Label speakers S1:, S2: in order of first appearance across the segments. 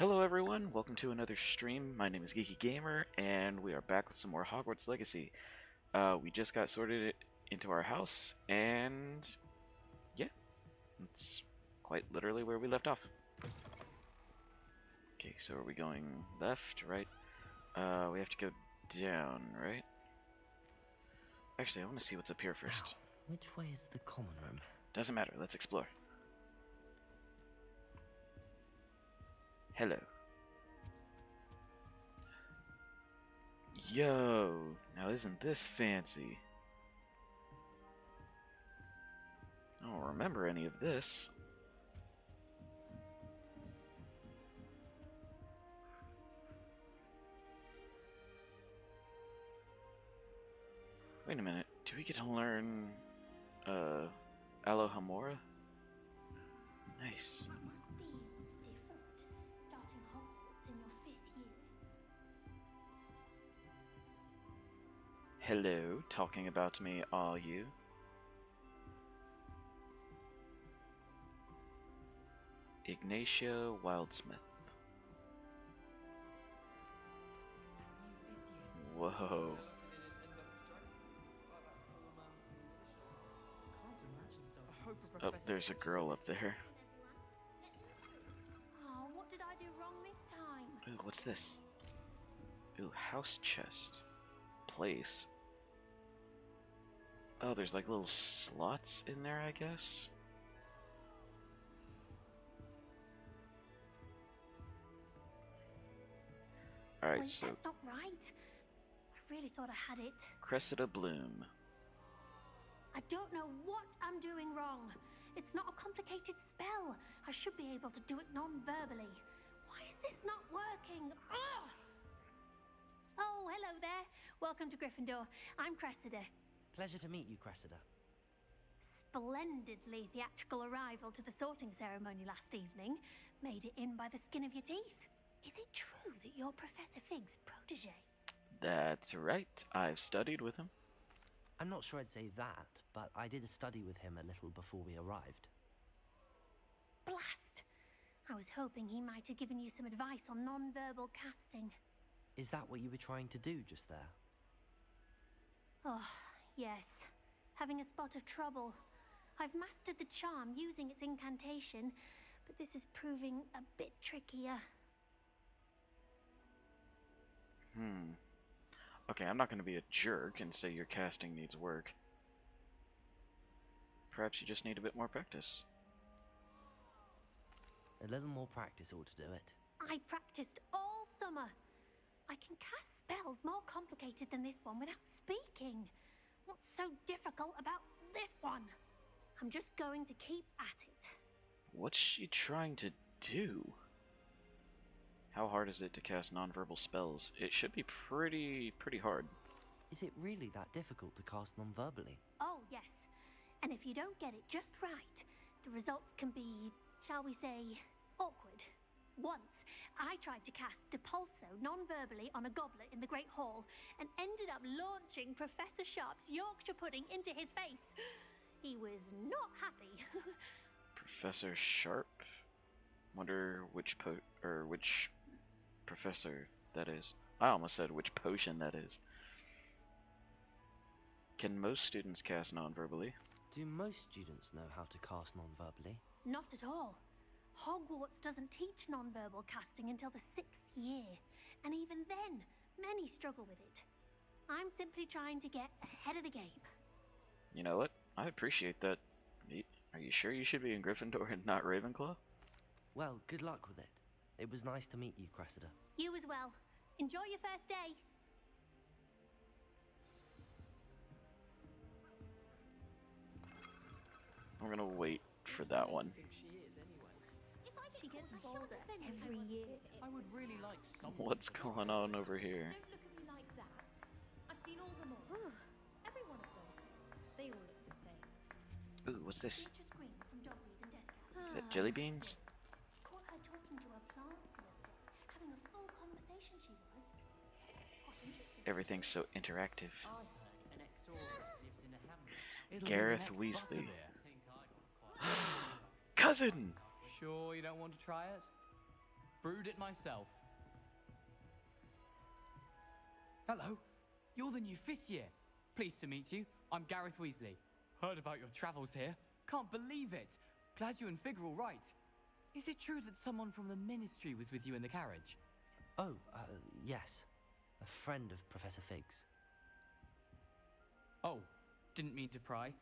S1: Hello everyone, welcome to another stream. My name is Geeky Gamer, and we are back with some more Hogwarts Legacy. We just got sorted into our house, and yeah, it's quite literally where we left off. Okay, so are we going left, right? We have to go down, right? Actually, I want to see what's up here first.
S2: Now, which way is the common room?
S1: Doesn't matter, let's explore. Hello. Yo, now isn't this fancy? I don't remember any of this. Wait a minute, do we get to learn, Alohomora? Nice.
S3: It must be different, starting Hogwarts in your 5th year.
S1: Hello, talking about me, are you? Ignatia Wildsmith. Whoa. Oh, there's a girl up there.
S3: Oh, what did I do wrong this time?
S1: Ooh, what's this? Ooh, house chest. Place. Oh, there's like little slots in there, I guess? Alright,
S3: Wait,
S1: so
S3: that's not right. I really thought I had it.
S1: Cressida Bloom.
S3: I don't know what I'm doing wrong. It's not a complicated spell. I should be able to do it non-verbally. Why is this not working? Ugh! Oh, hello there. Welcome to Gryffindor. I'm Cressida.
S2: Pleasure to meet you, Cressida.
S3: Splendidly theatrical arrival to the sorting ceremony last evening. Made it in by the skin of your teeth. Is it true that you're Professor Fig's protege?
S1: That's right, I've studied with him.
S2: I'm not sure I'd say that, but I did study with him a little before we arrived.
S3: Blast! I was hoping he might have given you some advice on non-verbal casting.
S2: Is that what you were trying to do just there?
S3: Oh, yes. Having a spot of trouble. I've mastered the charm using its incantation, but this is proving a bit trickier.
S1: Okay, I'm not going to be a jerk and say your casting needs work. Perhaps you just need a bit more practice.
S2: A little more practice ought to do it.
S3: I practiced all summer. I can cast spells more complicated than this one without speaking. What's so difficult about this one? I'm just going to keep at it.
S1: What's she trying to do? How hard is it to cast nonverbal spells? It should be pretty hard.
S2: Is it really that difficult to cast non-verbally?
S3: Oh, yes. And if you don't get it just right, the results can be, shall we say, awkward. Once, I tried to cast Depulso non-verbally on a goblet in the Great Hall and ended up launching Professor Sharp's Yorkshire pudding into his face. He was not happy.
S1: Professor Sharp? Wonder which professor that is. I almost said which potion that is. Can most students cast non-verbally?
S2: Do most students know how to cast non-verbally?
S3: Not at all. Hogwarts doesn't teach non-verbal casting until the 6th year, and even then, many struggle with it. I'm simply trying to get ahead of the game.
S1: You know what? I appreciate that. Are you sure you should be in Gryffindor and not Ravenclaw?
S2: Well, good luck with it. It was nice to meet you, Cressida.
S3: You as well. Enjoy your first day.
S1: I'm gonna wait for that one.
S3: She gets bolder every year.
S4: I would really like someone.
S1: What's going on over here?
S5: Don't look at me like that. I've seen all them all. Every one of them. They all look the same.
S1: Ooh, what's this?
S3: Teacher scream from Dogweed and Deathcap.
S1: Is that jelly beans?
S3: Caught her talking to her plants the other day, having a full conversation she was. Quite interesting.
S1: Everything's so interactive.
S4: I heard an ex-Auror lives in a hamlet.
S6: It'll
S1: Gareth
S6: be the next
S1: Weasley.
S6: Butterbeer.
S4: I think I got quite.
S1: Cousin!
S4: Sure you don't want to try it? Brewed it myself. Hello. You're the new 5th year. Pleased to meet you. I'm Gareth Weasley. Heard about your travels here. Can't believe it. Glad you and Fig are all right. Is it true that someone from the Ministry was with you in the carriage?
S2: Oh, yes. A friend of Professor Fig's.
S4: Oh, didn't mean to pry.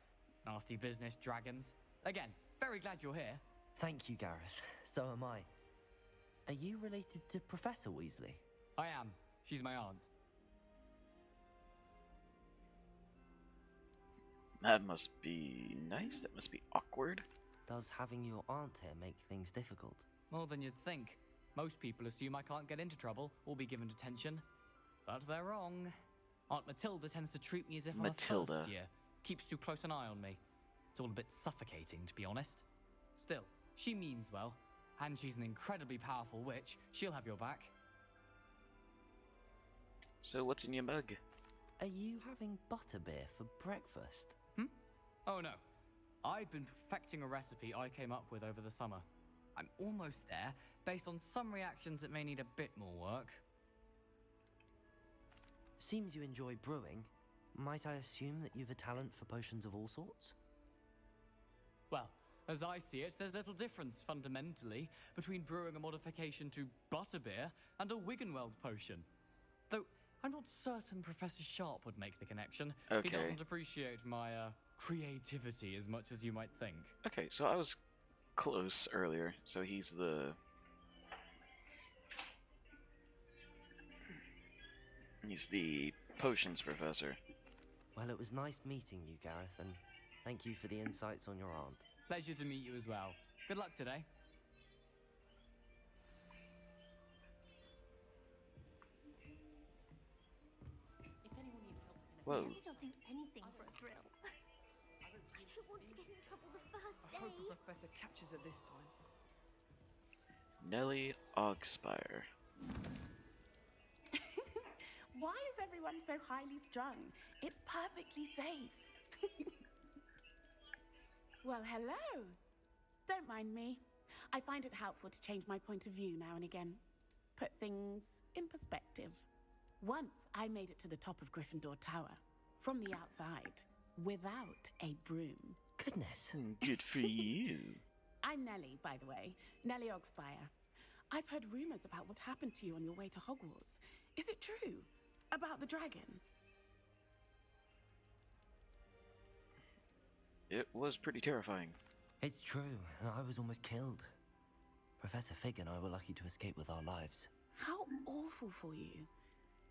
S4: Nasty business, dragons. Again, very glad you're here.
S2: Thank you, Gareth. So am I. Are you related to Professor Weasley?
S4: I am. She's my aunt.
S1: That must be nice. That must be awkward.
S2: Does having your aunt here make things difficult?
S4: More than you'd think. Most people assume I can't get into trouble or be given detention. But they're wrong. Aunt Matilda tends to treat me as if I'm a first year. Keeps too close an eye on me. It's all a bit suffocating, to be honest. Still, she means well. And she's an incredibly powerful witch. She'll have your back.
S1: So what's in your mug?
S2: Are you having butterbeer for breakfast?
S4: Oh no. I've been perfecting a recipe I came up with over the summer. I'm almost there. Based on some reactions, it may need a bit more work.
S2: Seems you enjoy brewing. Might I assume that you've a talent for potions of all sorts?
S4: Well, as I see it, there's little difference, fundamentally, between brewing a modification to butterbeer and a Wiggenweld potion. Though, I'm not certain Professor Sharp would make the connection.
S1: Okay.
S4: He doesn't appreciate my, creativity as much as you might think.
S1: Okay, so I was close earlier. So he's the... He's the potions professor.
S2: Well, it was nice meeting you, Gareth, and thank you for the insights on your aunt.
S4: Pleasure to meet you as well. Good luck today.
S5: If anyone needs help with
S1: Whoa.
S3: Maybe they'll do anything for a thrill. I don't want to get in trouble the first
S6: I hope
S3: day.
S6: the professor catches it this time.
S1: Nellie Ogspire.
S7: Why is everyone so highly strung? It's perfectly safe. Well, hello. Don't mind me. I find it helpful to change my point of view now and again. Put things in perspective. Once I made it to the top of Gryffindor Tower, from the outside, without a broom.
S2: Goodness.
S1: Good for you.
S7: I'm Nellie, by the way. Nellie Ogspire. I've heard rumors about what happened to you on your way to Hogwarts. Is it true? About the dragon?
S1: It was pretty terrifying.
S2: It's true, and I was almost killed. Professor Fig and I were lucky to escape with our lives.
S7: How awful for you.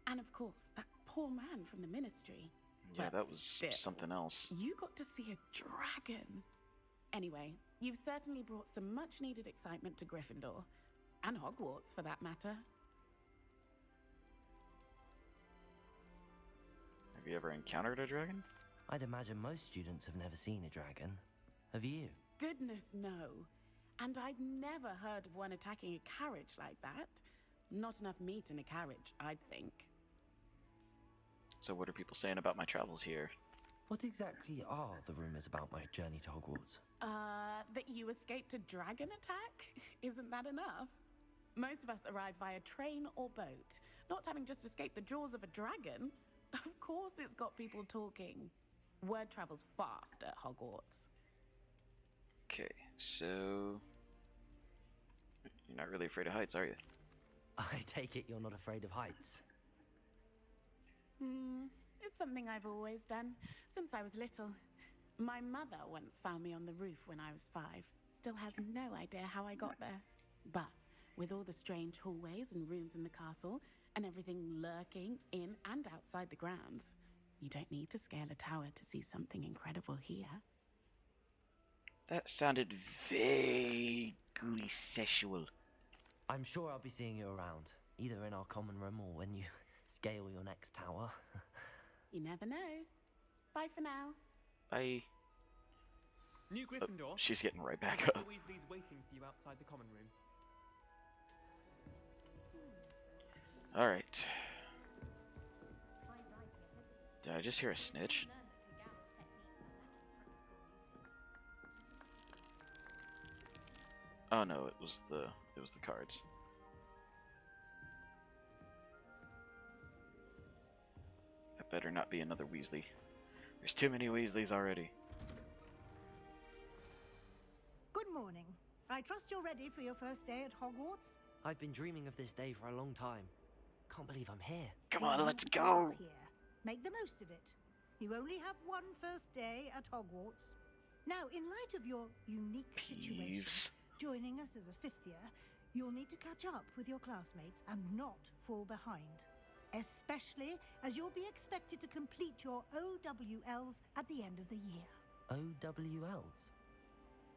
S7: And of course, that poor man from the Ministry.
S1: Yeah,
S7: But
S1: that was
S7: still,
S1: something else.
S7: You got to see a dragon. Anyway, you've certainly brought some much-needed excitement to Gryffindor. And Hogwarts, for that matter.
S1: Have you ever encountered a dragon?
S2: I'd imagine most students have never seen a dragon. Have you?
S7: Goodness, no. And I've never heard of one attacking a carriage like that. Not enough meat in a carriage, I'd think.
S1: So what are people saying about my travels here?
S2: What exactly are the rumors about my journey to Hogwarts?
S7: That you escaped a dragon attack? Isn't that enough? Most of us arrive via train or boat, not having just escaped the jaws of a dragon. Of course it's got people talking. Word travels fast at Hogwarts.
S1: Okay, so... You're not really afraid of heights, are you?
S2: I take it you're not afraid of heights.
S7: It's something I've always done, since I was little. My mother once found me on the roof when I was 5. Still has no idea how I got there. But with all the strange hallways and rooms in the castle, and everything lurking in and outside the grounds, you don't need to scale a tower to see something incredible here.
S1: That sounded vaguely sexual.
S2: I'm sure I'll be seeing you around, either in our common room or when you scale your next tower.
S7: You never know. Bye for now.
S1: Bye.
S6: New Gryffindor.
S1: She's getting right back
S6: Professor
S1: up.
S6: Weasley's waiting for you outside the common room.
S1: Alright. Did I just hear a snitch? Oh no, it was the cards. better not be another Weasley. There's too many Weasleys already.
S8: Good morning. I trust you're ready for your first day at Hogwarts?
S2: I've been dreaming of this day for a long time. Can't believe I'm here.
S1: Come
S8: Well,
S1: on, let's
S8: you are
S1: go!
S8: here. Make the most of it. You only have one first day at Hogwarts. Now, in light of your unique situation,
S1: Peeves.
S8: joining us as a fifth year, you'll need to catch up with your classmates and not fall behind. Especially as you'll be expected to complete your OWLs at the end of the year.
S2: OWLs?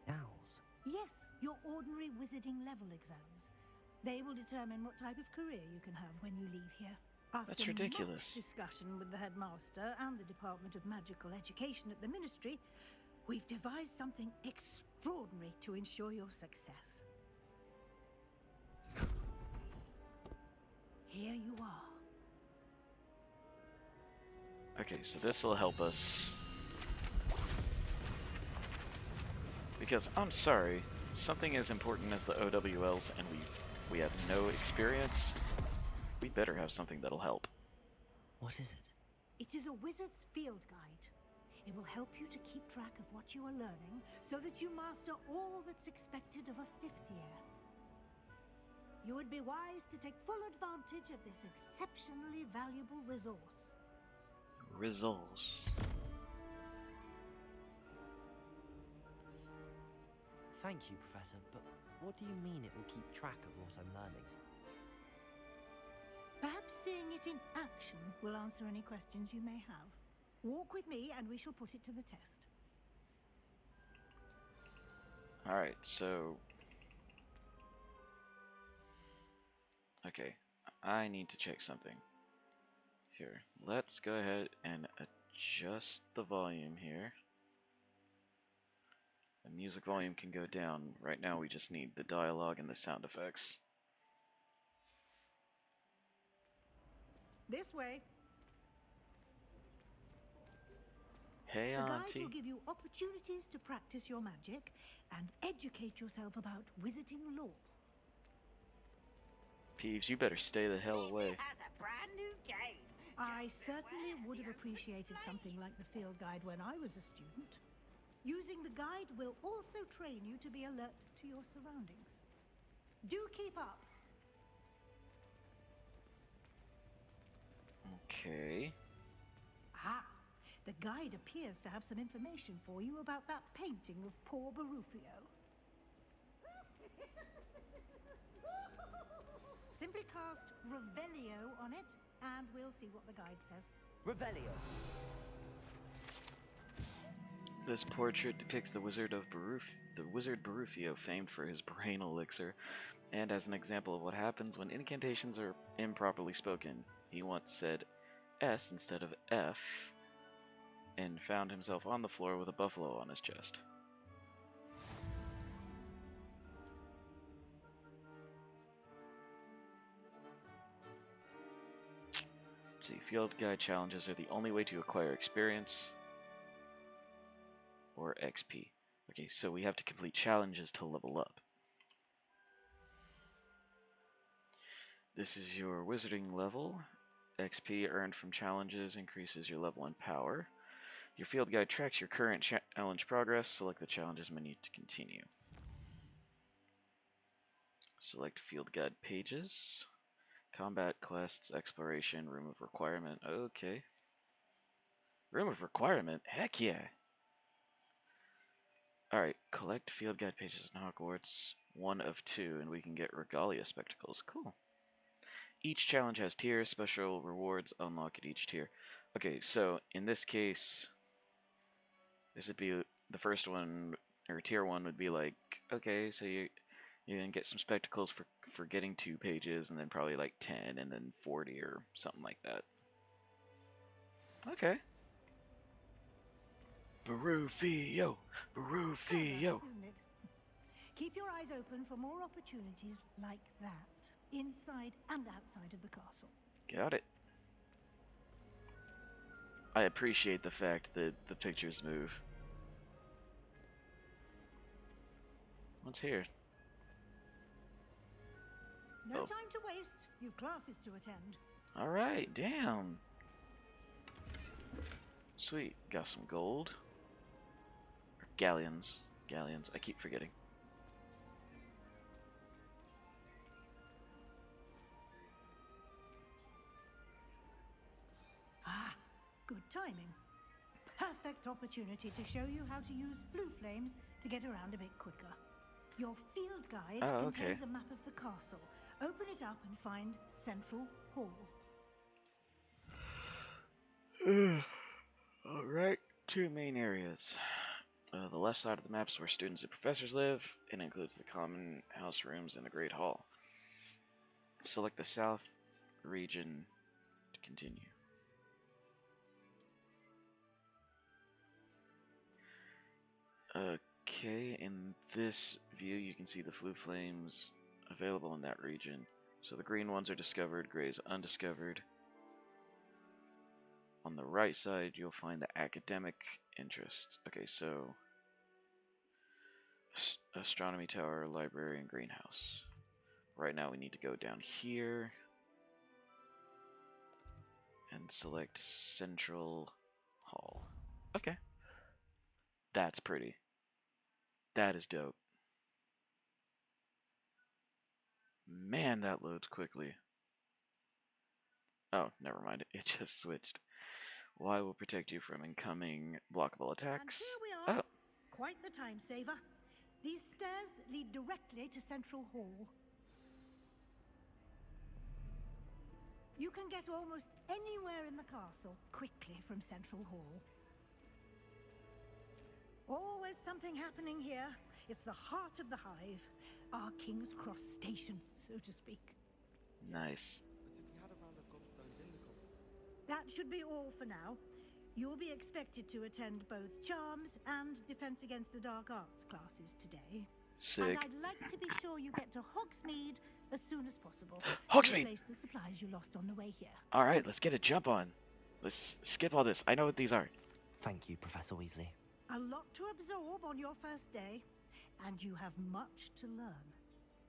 S2: Owls.
S8: Yes, your ordinary wizarding level exams. They will determine what type of career you can have when you leave here. After
S1: That's ridiculous.
S8: much discussion with the headmaster and the Department of Magical Education at the Ministry, we've devised something extraordinary to ensure your success. Here you are.
S1: Okay, so this will help us. Because, I'm sorry, something as important as the OWLs and we have no experience, we better have something that'll help.
S2: What is it?
S8: It is a wizard's field guide. It will help you to keep track of what you are learning so that you master all that's expected of a fifth year. You would be wise to take full advantage of this exceptionally valuable resource.
S1: Results.
S2: Thank you, Professor, but what do you mean it will keep track of what I'm learning?
S8: Perhaps seeing it in action will answer any questions you may have. Walk with me and we shall put it to the test.
S1: Alright, so... Okay, I need to check something. Here, let's go ahead and adjust the volume here. The music volume can go down. Right now we just need the dialogue and the sound effects.
S8: This way.
S1: Hey,
S8: The guide
S1: Auntie.
S8: will give you opportunities to practice your magic and educate yourself about wizarding lore.
S1: Peeves, you better stay the hell away.
S9: Has a brand new game.
S8: I certainly would have appreciated something like the field guide when I was a student. Using the guide will also train you to be alert to your surroundings. Do keep up.
S1: Okay.
S8: Ah, the guide appears to have some information for you about that painting of poor Barufio. Simply cast Revelio on it, and we'll see what the guide says.
S2: Revelio.
S1: This portrait depicts the wizard Barufio, famed for his brain elixir, and as an example of what happens when incantations are improperly spoken. He once said S instead of F, and found himself on the floor with a buffalo on his chest. Let's see, field guide challenges are the only way to acquire experience or XP. Okay, so we have to complete challenges to level up. This is your wizarding level. XP earned from challenges increases your level and power. Your field guide tracks your current challenge progress. Select the challenges menu to continue. Select field guide pages. Combat quests, exploration, room of requirement. Okay. Room of requirement? Heck yeah. Alright, collect field guide pages in Hogwarts. 1 of 2, and we can get Regalia spectacles. Cool. Each challenge has tiers. Special rewards unlock at each tier. Okay, so in this case, this would be the first one, or tier 1 would be like, okay, so you can get some spectacles for getting 2 pages, and then probably like 10, and then 40 or something like that. Okay. Barufio! Barufio!
S8: Isn't it? Keep your eyes open for more opportunities like that, inside and outside of the castle.
S1: Got it. I appreciate the fact that the pictures move. What's here?
S8: No
S1: Oh.
S8: time to waste. You've classes to attend.
S1: Alright, damn. Sweet, got some gold. Or galleons. Galleons, I keep forgetting.
S8: Ah, good timing. Perfect opportunity to show you how to use flue flames to get around a bit quicker. Your field guide contains a map of the castle. Open it up and find Central Hall.
S1: Alright, two main areas. The left side of the map is where students and professors live. It includes the common house rooms and the Great Hall. Select the south region to continue. Okay, in this view you can see the flue flames available in that region. So the green ones are discovered, grays undiscovered. On the right side you'll find the academic interest. Okay, so astronomy tower, library, and greenhouse. Right now we need to go down here and select Central Hall. Okay. That's pretty. That is dope. Man, that loads quickly. Oh, never mind. It just switched. Y will protect you from incoming blockable attacks.
S8: And here we are. Quite the time saver. These stairs lead directly to Central Hall. You can get almost anywhere in the castle quickly from Central Hall. Always something happening here. It's the heart of the hive. Our King's Cross station, so to speak.
S1: Nice.
S8: That should be all for now. You'll be expected to attend both Charms and Defense Against the Dark Arts classes today.
S1: Sick.
S8: And I'd like to be sure you get to Hogsmeade as soon as possible.
S1: Hogsmeade!
S8: To replace the supplies you lost on the way here.
S1: Alright, let's get a jump on. Let's skip all this. I know what these are.
S2: Thank you, Professor Weasley.
S8: A lot to absorb on your first day, and you have much to learn.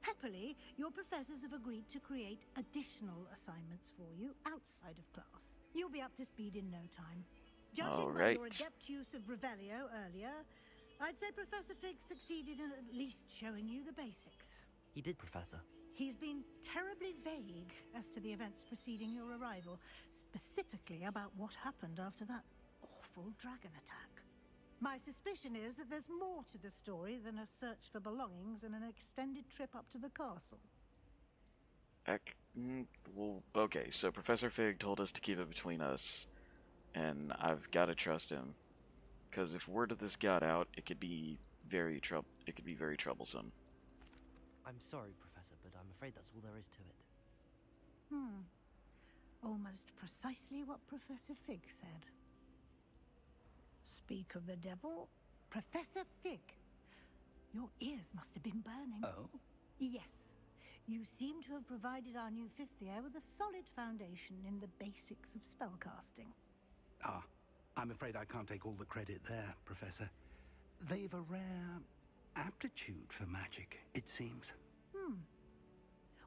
S8: Happily, your professors have agreed to create additional assignments for you outside of class. You'll be up to speed in no time. Judging by your adept use of Revelio earlier, I'd say Professor Fig succeeded in at least showing you the basics.
S2: He did, Professor.
S8: He's been terribly vague as to the events preceding your arrival, specifically about what happened after that awful dragon attack. My suspicion is that there's more to the story than a search for belongings and an extended trip up to the castle.
S1: Well, okay, so Professor Fig told us to keep it between us, and I've got to trust him, because if word of this got out, it could be very troublesome.
S2: I'm sorry, Professor, but I'm afraid that's all there is to it.
S8: Almost precisely what Professor Fig said. Speak of the devil, Professor Fig. Your ears must have been burning.
S9: Oh?
S8: Yes. You seem to have provided our new fifth year with a solid foundation in the basics of spellcasting.
S9: Ah, I'm afraid I can't take all the credit there, Professor. They've a rare aptitude for magic, it seems.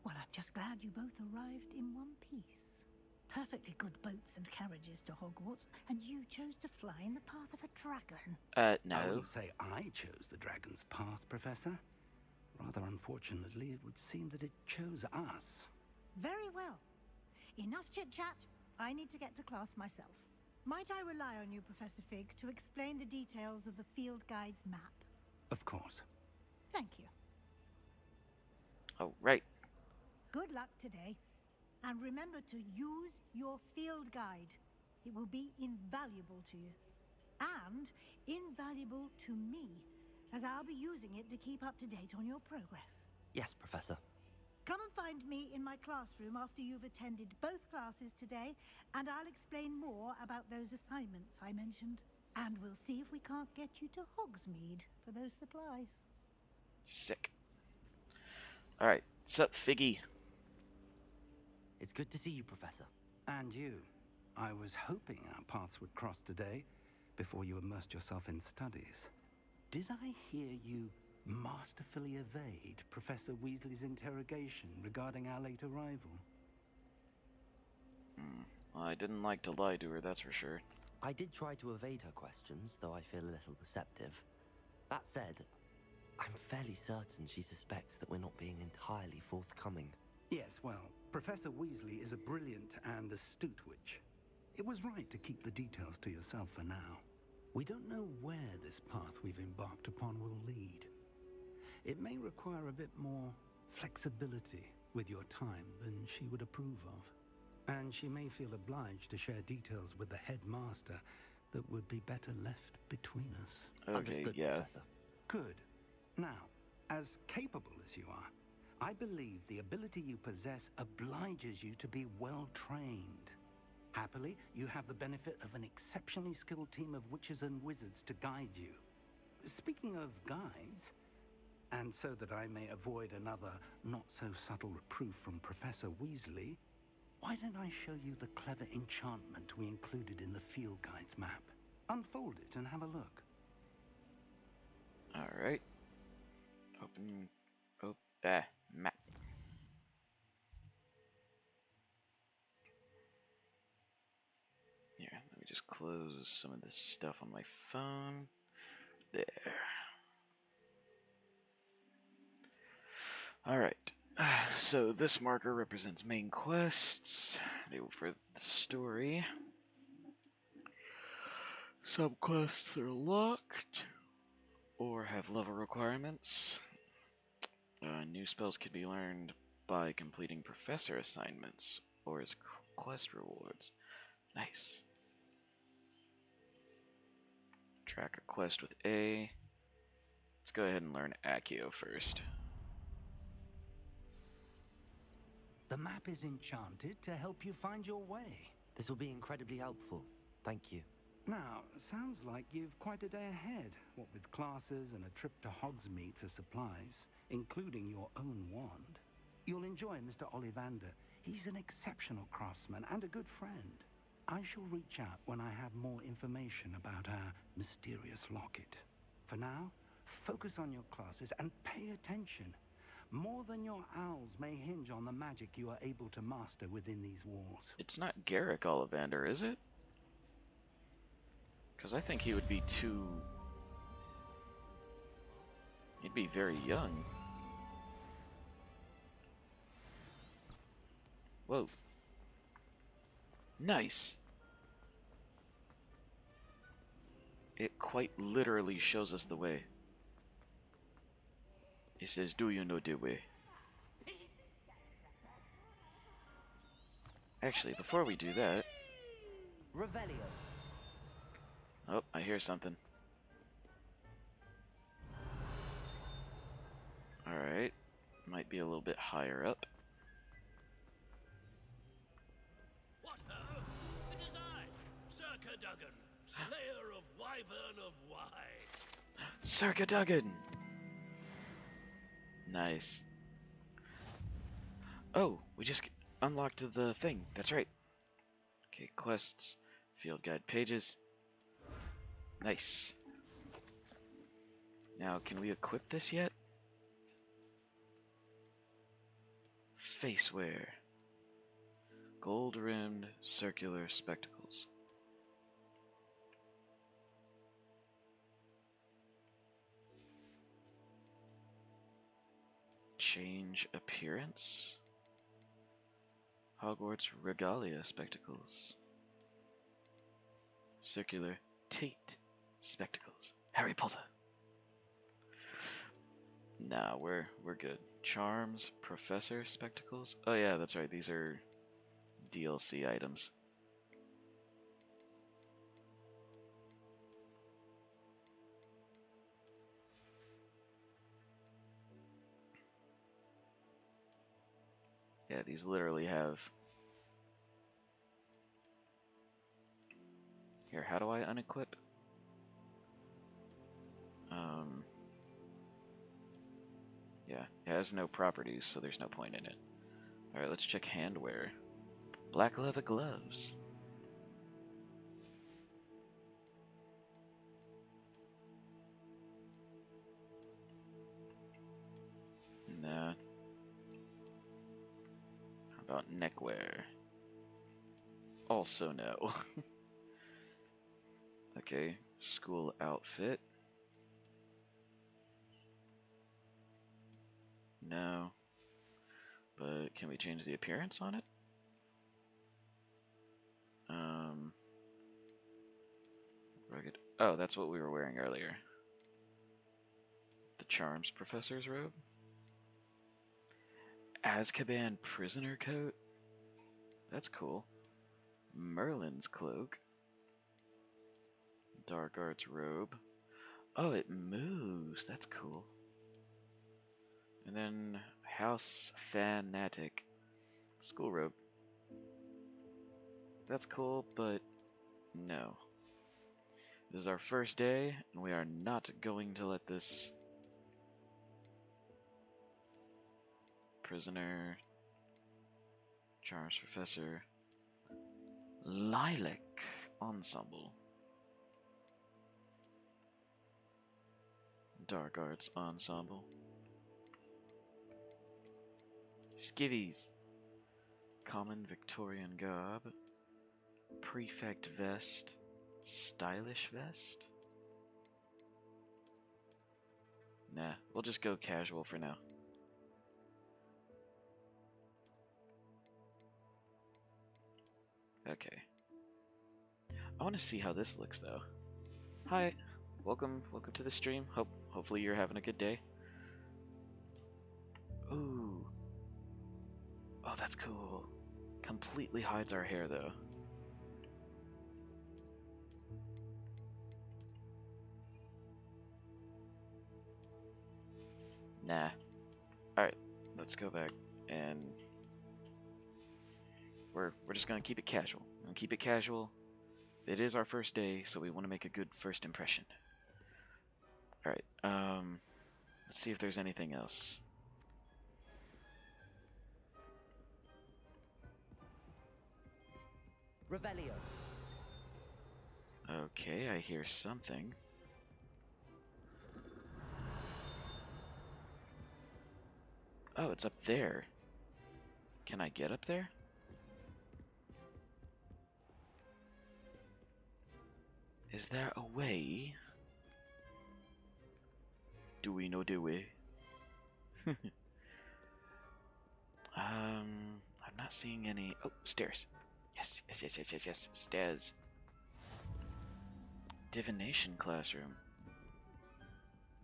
S8: Well, I'm just glad you both arrived in one piece. Perfectly good boats and carriages to Hogwarts, and you chose to fly in the path of a dragon.
S1: No.
S9: I wouldn't say I chose the dragon's path, Professor. Rather unfortunately, it would seem that it chose us.
S8: Very well. Enough chit-chat. I need to get to class myself. Might I rely on you, Professor Fig, to explain the details of the field guide's map?
S9: Of course.
S8: Thank you.
S1: Oh, right.
S8: Good luck today. And remember to use your field guide. It will be invaluable to you. And invaluable to me, as I'll be using it to keep up to date on your progress.
S2: Yes, Professor.
S8: Come and find me in my classroom after you've attended both classes today, and I'll explain more about those assignments I mentioned. And we'll see if we can't get you to Hogsmeade for those supplies.
S1: Sick. Alright, sup, Figgy?
S2: It's good to see you, Professor.
S9: And you. I was hoping our paths would cross today, before you immersed yourself in studies. Did I hear you masterfully evade Professor Weasley's interrogation regarding our late arrival?
S1: Well, I didn't like to lie to her, that's for sure.
S2: I did try to evade her questions, though I feel a little deceptive. That said, I'm fairly certain she suspects that we're not being entirely forthcoming.
S9: Yes, well, Professor Weasley is a brilliant and astute witch. It was right to keep the details to yourself for now. We don't know where this path we've embarked upon will lead. It may require a bit more flexibility with your time than she would approve of. And she may feel obliged to share details with the headmaster that would be better left between us.
S1: Okay,
S2: Understood,
S1: yeah.
S2: Professor.
S9: Good. Now, as capable as you are, I believe the ability you possess obliges you to be well trained. Happily, you have the benefit of an exceptionally skilled team of witches and wizards to guide you. Speaking of guides, and so that I may avoid another not-so-subtle reproof from Professor Weasley, why don't I show you the clever enchantment we included in the field guide's map? Unfold it and have a look.
S1: Alright. Open. Map. Here, let me just close some of this stuff on my phone. There. Alright. So this marker represents main quests. They were for the story. Some quests are locked or have level requirements. New spells can be learned by completing professor assignments or as quest rewards. Nice. Track a quest with A. Let's go ahead and learn Accio first.
S9: The map is enchanted to help you find your way.
S2: This will be incredibly helpful. Thank you.
S9: Now, sounds like you've quite a day ahead, what with classes and a trip to Hogsmeade for supplies, including your own wand. You'll enjoy Mr. Ollivander. He's an exceptional craftsman and a good friend. I shall reach out when I have more information about our mysterious locket. For now, focus on your classes and pay attention. More than your owls may hinge on the magic you are able to master within these walls.
S1: It's not Garrick Ollivander, is it? Because I think he would be too... He'd be very young. Whoa. Nice. It quite literally shows us the way. It says, do you know the way? Actually, before we do that...
S2: Revelio.
S1: Oh, I hear something. Alright. Might be a little bit higher up.
S10: What ho? It is I, Sir Cadogan, slayer of Wyvern of Wye.
S1: Sir Cadogan! Nice. Oh, we just unlocked the thing. That's right. Okay, quests, field guide pages. Nice. Now, can we equip this yet? Facewear. Gold-rimmed circular spectacles. Change appearance. Hogwarts regalia spectacles. Circular Tate spectacles. Harry Potter. Nah, we're good. Charms, professor spectacles. Oh yeah, that's right. These are DLC items. Yeah, these literally have... Here, how do I unequip? Yeah, it has no properties, so there's no point in it. Alright, let's check handwear. Black leather gloves. Nah. How about neckwear? Also no. Okay, school outfit. No. But can we change the appearance on it? Rugged. Oh, that's what we were wearing earlier. The Charms Professor's robe. Azkaban prisoner coat. That's cool. Merlin's cloak. Dark Arts robe. Oh, it moves. That's cool. And then House Fanatic school robe. That's cool, but no. This is our first day, and we are not going to let this prisoner, Charms Professor, Lilac ensemble, Dark Arts ensemble, skivvies, common Victorian garb, prefect vest, stylish vest. Nah, we'll just go casual for now. Okay. I want to see how this looks though. Hi, welcome to the stream. Hopefully you're having a good day. Ooh. Oh, that's cool. Completely hides our hair though. Nah. Alright, let's go back and we're just gonna keep it casual. Keep it casual. It is our first day, so we want to make a good first impression. Alright, let's see if there's anything else.
S2: Revelio.
S1: Okay, I hear something. Oh, it's up there. Can I get up there? Is there a way? Do we know the way? I'm not seeing any. Oh, stairs. Yes, stairs. Divination classroom.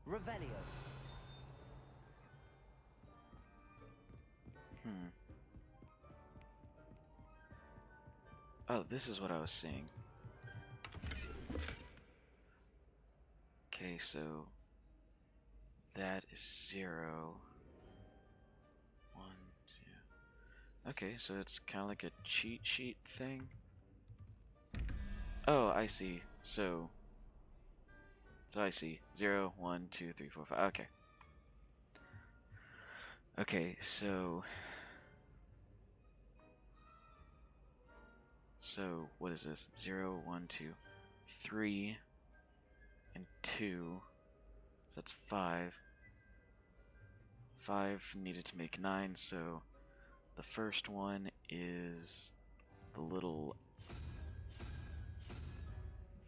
S2: Revelio.
S1: Oh, this is what I was seeing. Okay, so that is 0, 1, 2. Okay, so it's kind of like a cheat sheet thing. Oh, I see. So I see 0, 1, 2, 3, 4, 5. Okay. Okay, so what is this? 0, 1, 2, 3, and 2. So that's 5. 5 needed to make 9, so the first one is the little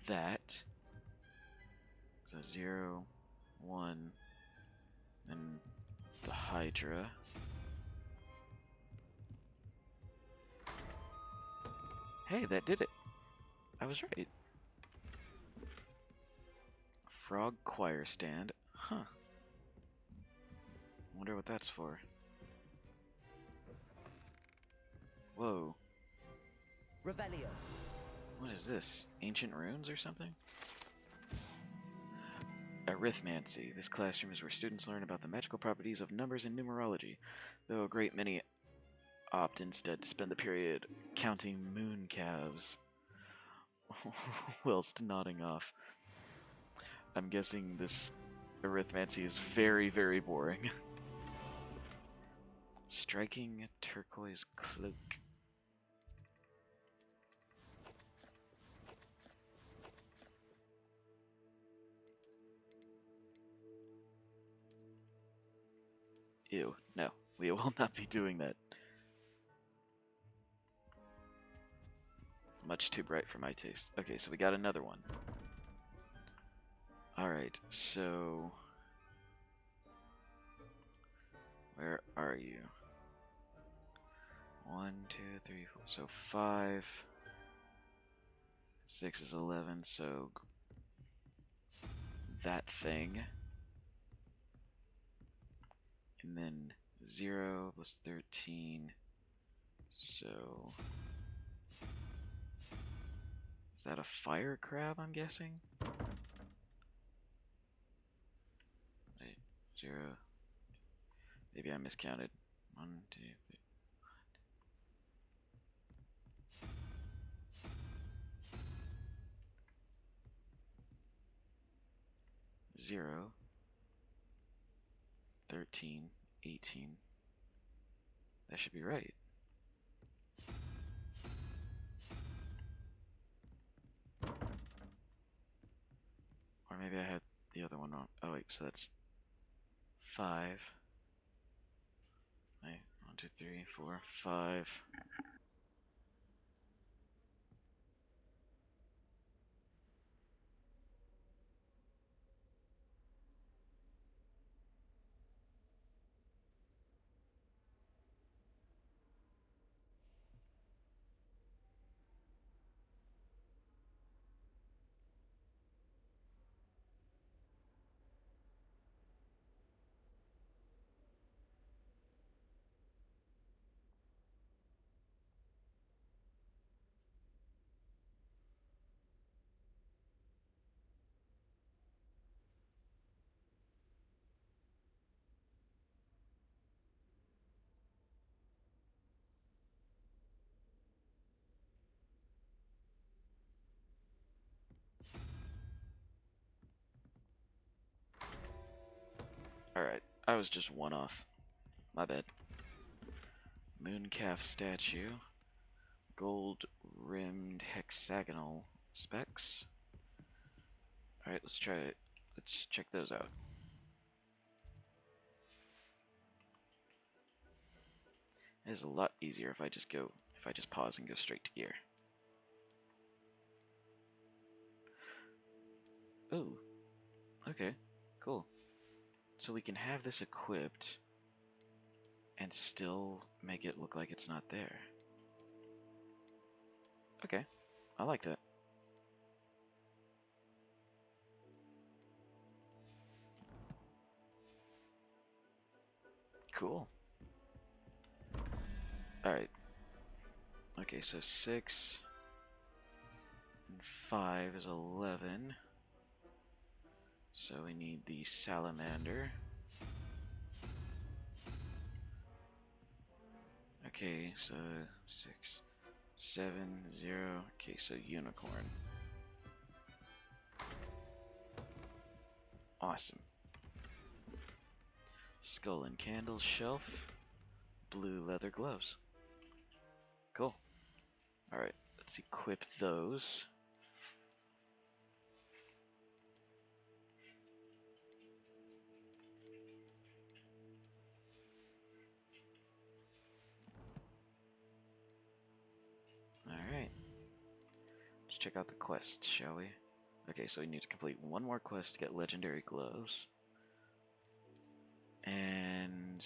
S1: that. So 0, 1, and the Hydra. Hey, that did it. I was right. Frog choir stand. Huh. Wonder what that's for. Whoa.
S2: Revelio.
S1: What is this? Ancient runes or something? Arithmancy. This classroom is where students learn about the magical properties of numbers and numerology, though a great many opt instead to spend the period counting moon calves whilst nodding off. I'm guessing this arithmancy is very, very boring. Striking turquoise cloak. Ew, no. We will not be doing that. Much too bright for my taste. Okay, so we got another one. Alright, so... Where are you? 1, 2, 3, 4. So 5. 6 is 11, so... That thing. And then 0 plus 13. So... Is that a fire crab, I'm guessing? Wait, 0. Maybe I miscounted. 1, 2, 3. 0, 13, 18. That should be right. Or maybe I had the other one wrong. Oh wait, so that's 5. Wait, 1, 2, 3, 4, 5. Alright, I was just one off. My bad. Mooncalf statue. Gold rimmed hexagonal specs. Alright, let's try it. Let's check those out. It is a lot easier if I just pause and go straight to gear. Oh, okay, cool. So we can have this equipped and still make it look like it's not there. Okay, I like that. Cool. Alright. Okay, so 6 and 5 is 11. So we need the salamander. Okay, so 6, 7, 0. Okay, so unicorn. Awesome. Skull and candles shelf. Blue leather gloves. Cool. Alright, let's equip those. Alright. Let's check out the quests, shall we? Okay, so we need to complete one more quest to get legendary gloves. And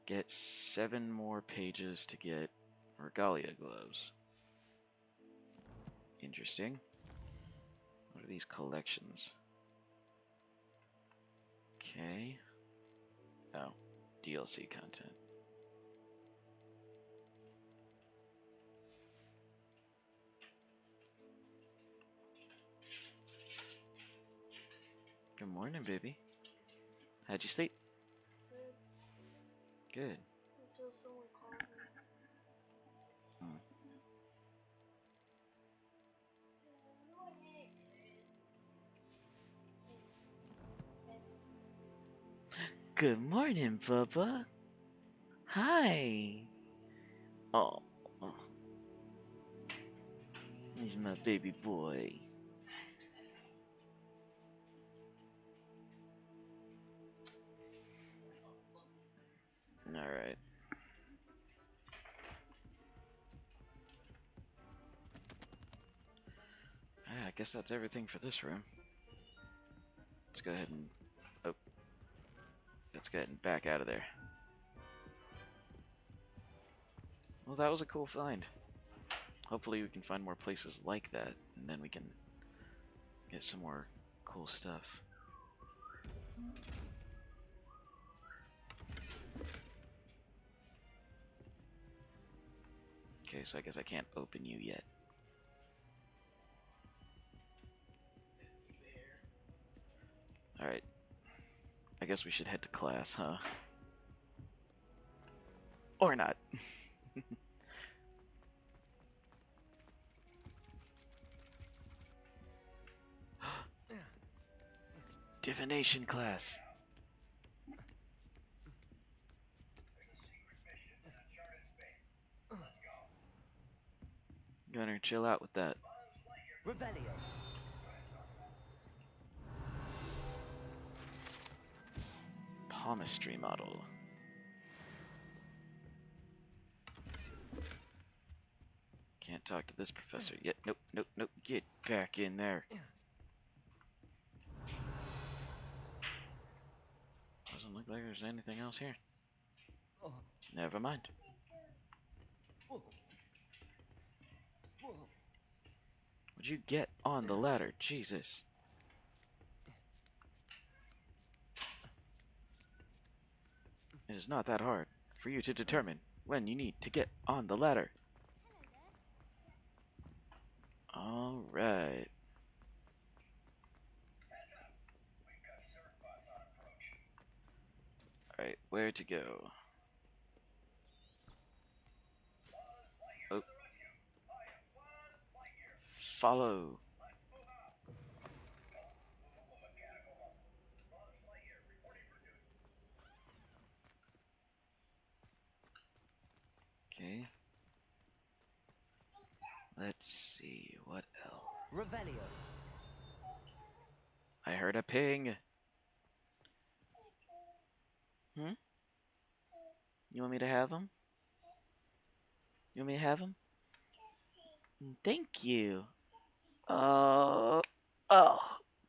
S1: get 7 more pages to get regalia gloves. Interesting. What are these collections? Okay. Oh, DLC content. Good morning, baby. How'd you sleep? Good. Hmm. Good morning, Bubba. Hi. Oh, he's my baby boy. Alright. I guess that's everything for this room. Let's go ahead and... Oh. Let's go ahead and back out of there. Well, that was a cool find. Hopefully we can find more places like that, and then we can get some more cool stuff. Okay, so I guess I can't open you yet. Alright. I guess we should head to class, huh? Or not. Divination class. Gunner, chill out with that.
S2: Revelio.
S1: Palmistry model. Can't talk to this professor yet. Nope, nope, nope. Get back in there. Doesn't look like there's anything else here. Never mind. Would you get on the ladder? Jesus. It is not that hard for you to determine when you need to get on the ladder. Alright. Alright, where to go? Oh. Follow. Okay. Let's see, what else?
S2: Revelio.
S1: I heard a ping. You want me to have him? You want me to have him? Thank you. Oh,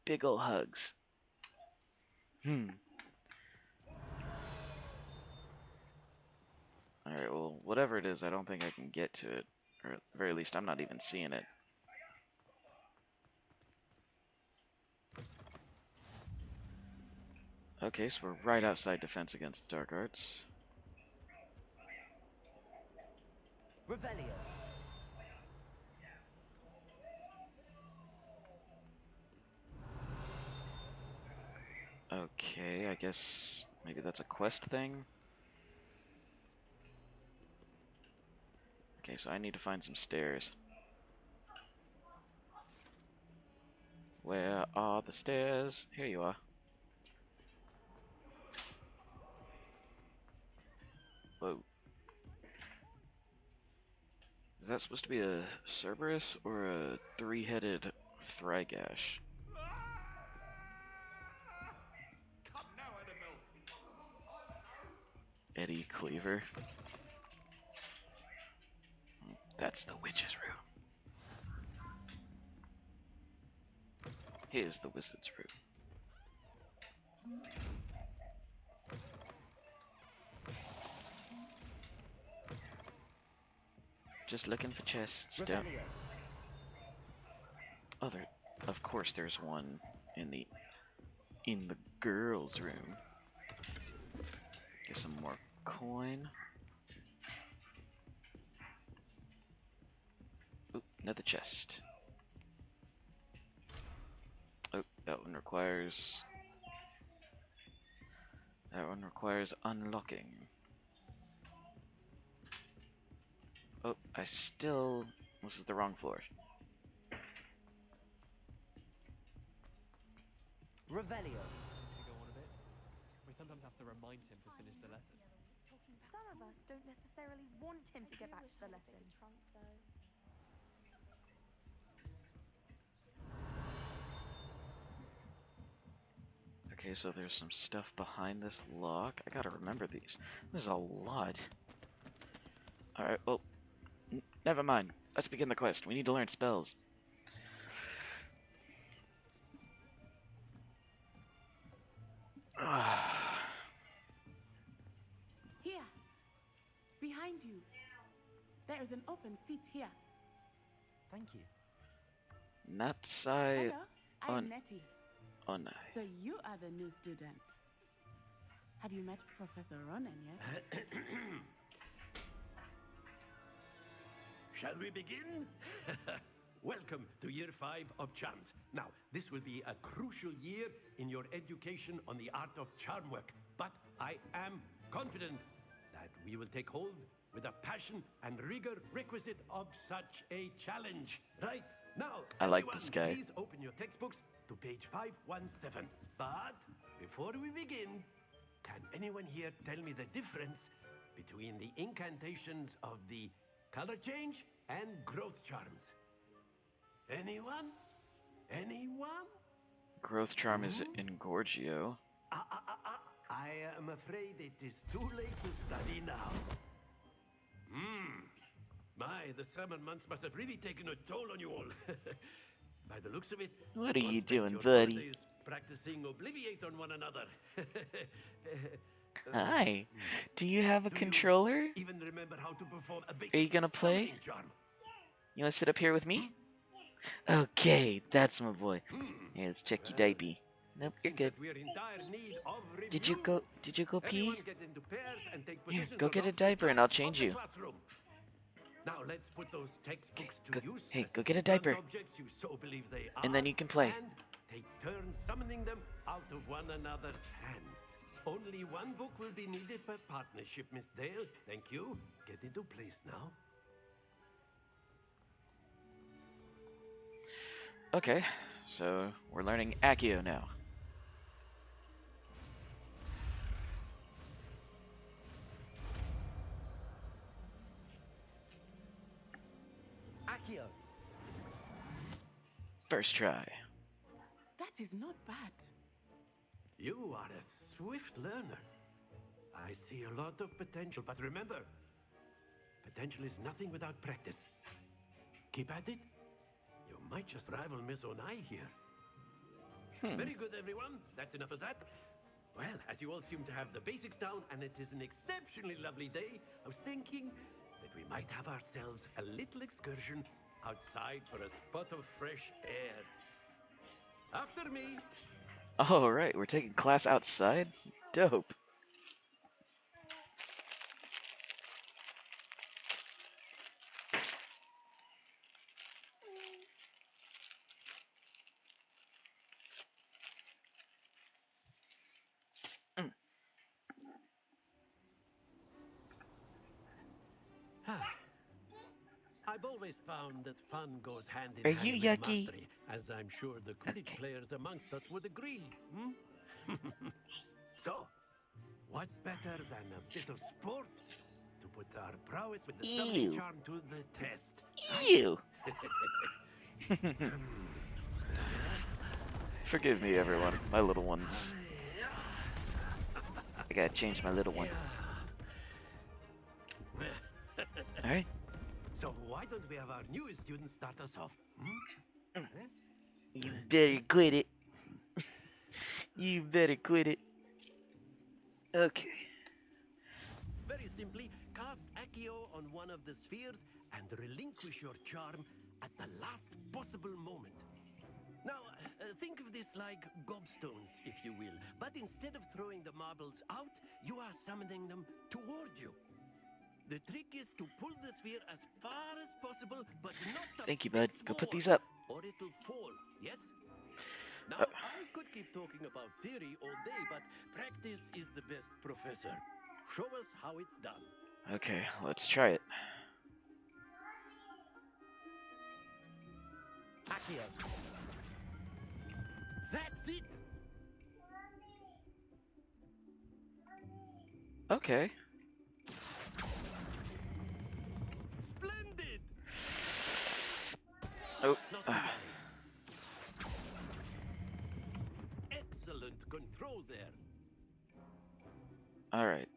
S1: big ol' hugs. Alright, well, whatever it is, I don't think I can get to it. Or at the very least, I'm not even seeing it. Okay, so we're right outside defense against the dark arts.
S2: Revelio.
S1: Okay, I guess maybe that's a quest thing. Okay, so I need to find some stairs. Where are the stairs? Here you are. Whoa. Is that supposed to be a Cerberus or a three-headed Thrygash? Eddie Cleaver. That's the witch's room. Here's the wizard's room. Just looking for chests. Down. Oh, there. Of course, there's one in the girls' room. Get some more coin. Oop, another chest. Oh, that one requires unlocking. Oh, this is the wrong floor.
S2: Revelio.
S6: To go on a bit, we sometimes have to remind him to finish the lesson.
S11: Some of us don't necessarily want him to get back to the lesson.
S1: Okay, so there's some stuff behind this lock. I gotta remember these. There's a lot. Alright, well, never mind. Let's begin the quest. We need to learn spells.
S7: There is an open seat here.
S2: Thank you.
S1: Natsai
S7: Hello, I am Nettie.
S1: Onai.
S7: So you are the new student. Have you met Professor Ronan yet?
S10: Shall we begin? Welcome to Year 5 of Charms. Now, this will be a crucial year in your education on the art of charm work. But I am confident that we will take hold with the passion and rigor requisite of such a challenge. Right? Now,
S1: I like
S10: everyone,
S1: this guy.
S10: please open your textbooks to page 517. But before we begin, can anyone here tell me the difference between the incantations of the color change and growth charms? Anyone? Anyone?
S1: Growth charm is Engorgio.
S10: I am afraid it is too late to study now. My, the summer months must have really taken a toll on you all. By the looks of it,
S1: What are you
S10: spent
S1: doing,
S10: your
S1: buddy?
S10: holidays practicing Obliviate on one another.
S1: Hi. Do you have a controller?
S10: Even remember how to perform a basic
S1: Are you gonna play?
S10: summoning charm?
S1: You wanna sit up here with me? Okay, that's my boy. Here, let's check your diaper. Nope, you're good.
S10: We're in dire need of
S1: Did you go pee?
S10: Everyone get into pairs and take
S1: Here,
S10: positions
S1: go
S10: on
S1: get a
S10: opposite
S1: diaper and I'll
S10: sides of
S1: change
S10: the
S1: you.
S10: classroom. Now let's put those textbooks to
S1: Go-
S10: use.
S1: hey,
S10: as
S1: go
S10: the
S1: get a
S10: blunt
S1: diaper.
S10: Objects you so believe they are,
S1: And then you can play.
S10: And take turns summoning them out of one another's hands. Only one book will be needed per partnership, Miss Dale. Thank you. Get into place now.
S1: Okay, so we're learning Accio now.
S2: Accio!
S1: First try.
S7: That is not bad.
S10: You are a swift learner. I see a lot of potential, but remember, potential is nothing without practice. Keep at it. You might just rival Miss Onai here. Very good, everyone. That's enough of that. Well, as you all seem to have the basics down, and it is an exceptionally lovely day, I was thinking that we might have ourselves a little excursion outside for a spot of fresh air. After me.
S1: Oh, right, we're taking class outside? Dope.
S10: I've always found that fun goes hand in
S1: Are
S10: hand
S1: you
S10: with
S1: yucky?
S10: mastery, as I'm sure the Quidditch players amongst us would agree. So, what better than a bit of sport to put our prowess with the summoning
S1: Ew.
S10: charm to the test?
S1: Ew. Forgive me, everyone. My little ones. I gotta change my little one. Alright.
S10: So why don't we have our newest student start us off?
S1: You better quit it. You better quit it. Okay.
S10: Very simply, cast Accio on one of the spheres and relinquish your charm at the last possible moment. Now, think of this like gobstones, if you will. But instead of throwing the marbles out, you are summoning them toward you. The trick is to pull the sphere as far as possible, but not a
S1: Thank you, bud.
S10: bit
S1: Go put
S10: forward,
S1: these up.
S10: or it'll fall, yes? Now, I could keep talking about theory all day, but practice is the best professor. Show us how it's done.
S1: Okay, let's try it.
S2: Accio!
S10: That's it!
S1: Okay.
S10: Splendid!
S1: Oh.
S10: Not to worry. Excellent control there.
S1: Alright.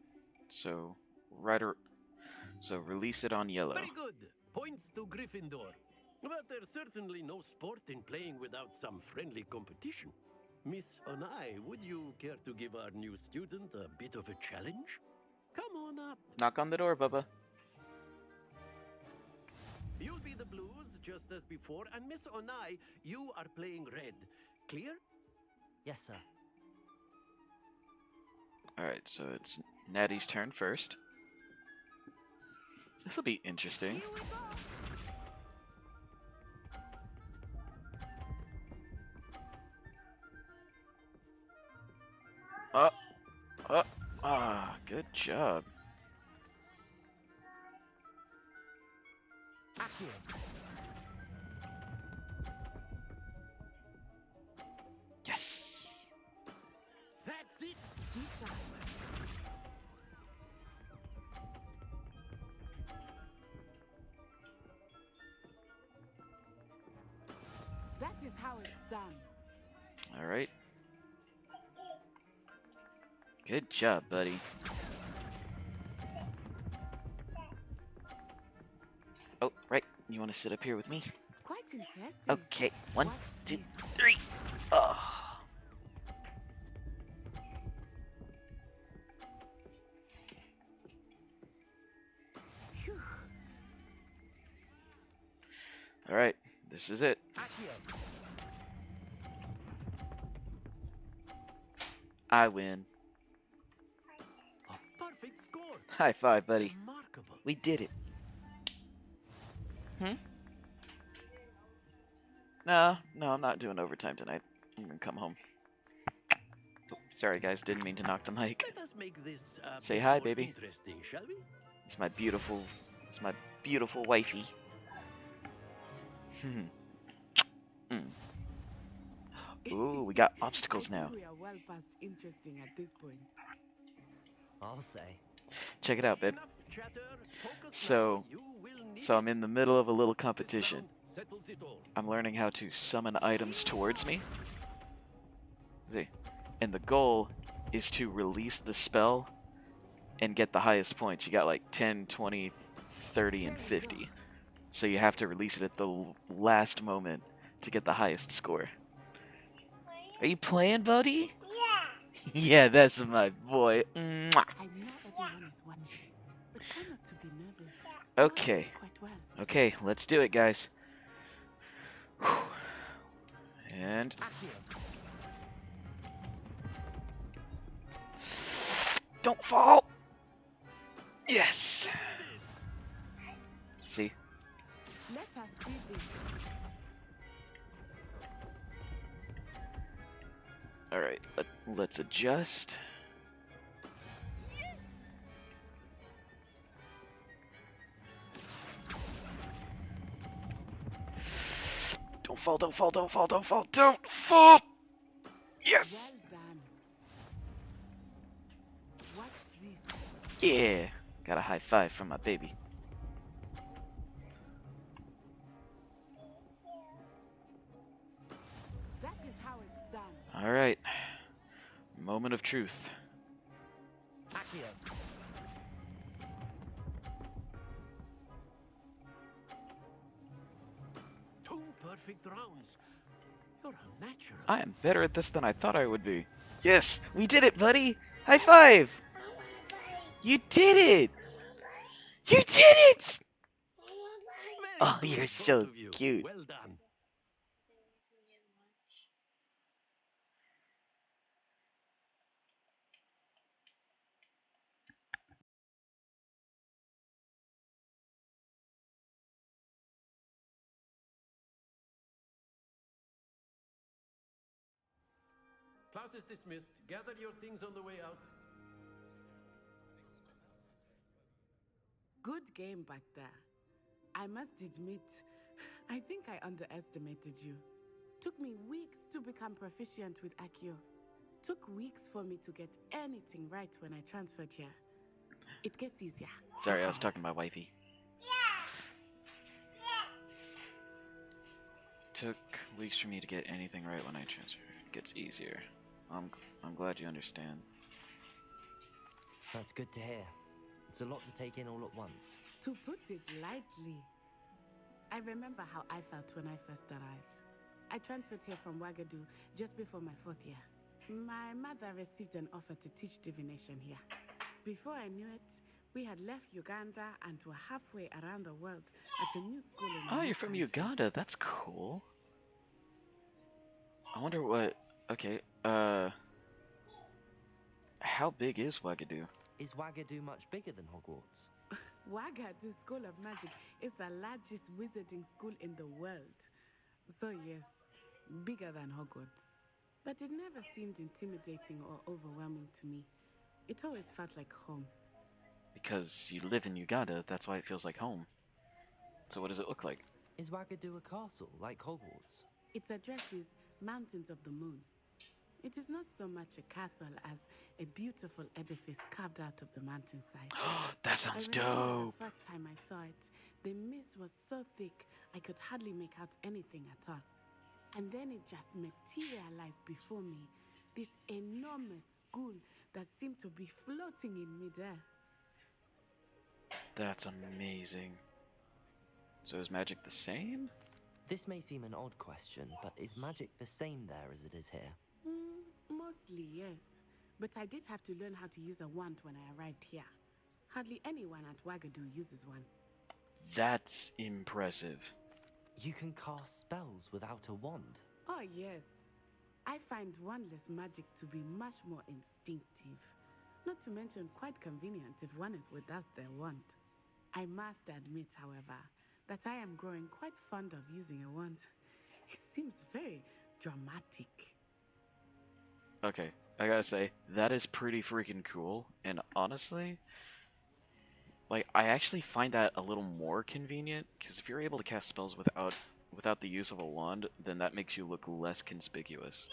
S1: So, so release it on yellow.
S10: Very good. Points to Gryffindor. But there's certainly no sport in playing without some friendly competition. Miss Onai, would you care to give our new student a bit of a challenge? Come on up.
S1: Knock on the door, Bubba.
S10: yellows, just as before, and Miss Onai, you are playing red. Clear?
S2: Yes, sir.
S1: Alright, so it's Natty's turn first. This will be interesting. Good job. Yes.
S10: That's it.
S7: That is how it's done.
S1: All right. Good job, buddy. Oh, right. You want to sit up here with me?
S7: Quite impressive.
S1: Okay. One,
S7: Watch
S1: two,
S7: this.
S1: 3. Oh.
S7: Phew.
S1: All right. This is it. I win.
S10: Perfect score.
S1: High five, buddy.
S10: Remarkable.
S1: We did it. No, I'm not doing overtime tonight. I'm gonna come home. Oh, sorry, guys. Didn't mean to knock the mic.
S10: Let us make this
S1: Say
S10: bit
S1: hi,
S10: more
S1: baby.
S10: interesting, shall we?
S1: It's my beautiful wifey. Ooh, we got obstacles
S7: I
S1: now.
S7: think we are well past interesting at this point.
S2: I'll say.
S1: Check it out, babe.
S10: Enough chatter. Focus
S1: So,
S10: now. You will need
S1: so I'm
S10: it.
S1: in the middle of a little
S10: This
S1: competition.
S10: round settles it all.
S1: I'm learning how to summon items towards me. See, and the goal is to release the spell and get the highest points. You got like 10, 20, 30, and 50. So you have to release it at the last moment to get the highest score. Are you playing, buddy? Yeah. Yeah, that's my boy. Mwah.
S7: I know everyone is watching, but try not to be nervous.
S1: Okay.
S7: You are doing quite well.
S1: Okay, let's do it, guys. Whew. And don't fall. Yes. See?
S7: Let us see this.
S1: All right, let's adjust. Don't fall, don't fall, don't fall, don't fall, don't fall! Yes!
S7: Well done. Watch this.
S1: Yeah! Got a high five from my baby.
S7: That is how it's done.
S1: All right. Moment of truth.
S10: Two perfect rounds. You're a natural.
S1: I am better at this than I thought I would be. Yes! We did it, buddy! High five! You did it! You did it!
S10: Very
S1: Oh,
S10: good,
S1: you're
S10: both
S1: so
S10: of you.
S1: cute.
S10: Well done. Class is dismissed. Gather your things on the way out.
S7: Good game back there. I must admit, I think I underestimated you. Took me weeks to become proficient with Accio. Took weeks for me to get anything right when I transferred here. It gets easier.
S1: Sorry, I was talking to my wifey. Took weeks for me to get anything right when I transferred. It gets easier. I'm glad you understand.
S2: That's good to hear. It's a lot to take in all at once.
S7: To put it lightly, I remember how I felt when I first arrived. I transferred here from Wagadu just before my 4th year. My mother received an offer to teach divination here. Before I knew it, We had left Uganda and were halfway around the world at a new school in a
S1: Oh,
S7: new
S1: you're from
S7: country.
S1: Uganda. That's cool. I wonder what... Okay, how big is Wagadu?
S2: Is Wagadu much bigger than Hogwarts?
S7: Wagadu School of Magic is the largest wizarding school in the world. So yes, bigger than Hogwarts. But it never seemed intimidating or overwhelming to me. It always felt like home.
S1: Because you live in Uganda, that's why it feels like home. So what does it look like?
S2: Is Wagadu a castle, like Hogwarts?
S7: Its address is Mountains of the Moon. It is not so much a castle as a beautiful edifice carved out of the mountainside.
S1: That sounds
S7: I remember
S1: dope!
S7: the first time I saw it, the mist was so thick I could hardly make out anything at all. And then it just materialized before me, this enormous school that seemed to be floating in midair.
S1: That's amazing. So is magic the same?
S2: This may seem an odd question, but is magic the same there as it is here?
S7: Mostly, yes. But I did have to learn how to use a wand when I arrived here. Hardly anyone at Wagadu uses one.
S1: That's impressive.
S2: You can cast spells without a wand?
S7: Oh, yes. I find wandless magic to be much more instinctive. Not to mention quite convenient if one is without their wand. I must admit, however, that I am growing quite fond of using a wand. It seems very dramatic.
S1: Okay, I gotta say, that is pretty freaking cool, and honestly, like, I actually find that a little more convenient, because if you're able to cast spells without the use of a wand, then that makes you look less conspicuous.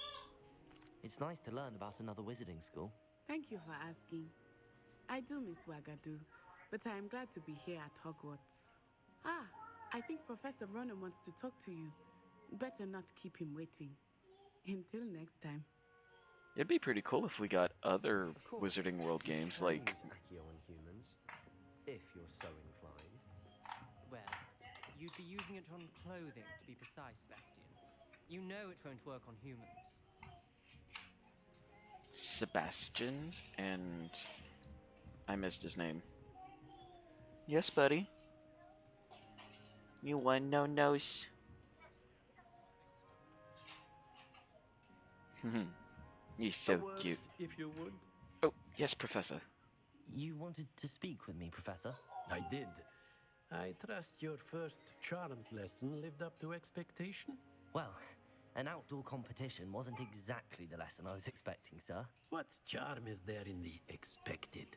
S2: It's nice to learn about another wizarding school.
S7: Thank you for asking. I do miss Wagadu, but I am glad to be here at Hogwarts. Ah, I think Professor Ronan wants to talk to you. Better not keep him waiting. Until next time.
S1: It'd be pretty cool if we got other
S12: Of course,
S1: Wizarding World
S12: you
S1: games,
S12: can
S1: like...
S12: use Accio on humans, if you're so inclined.
S4: Well, you'd be using it on clothing, to be precise, Sebastian. You know it won't work on humans.
S1: Sebastian, and... I missed his name. Yes, buddy? You want no nose? You're so
S10: A word,
S1: cute.
S10: if you would.
S1: Oh, yes, Professor.
S2: You wanted to speak with me, Professor?
S10: I did. I trust your first charms lesson lived up to expectation?
S2: Well, an outdoor competition wasn't exactly the lesson I was expecting, sir.
S10: What charm is there in the expected?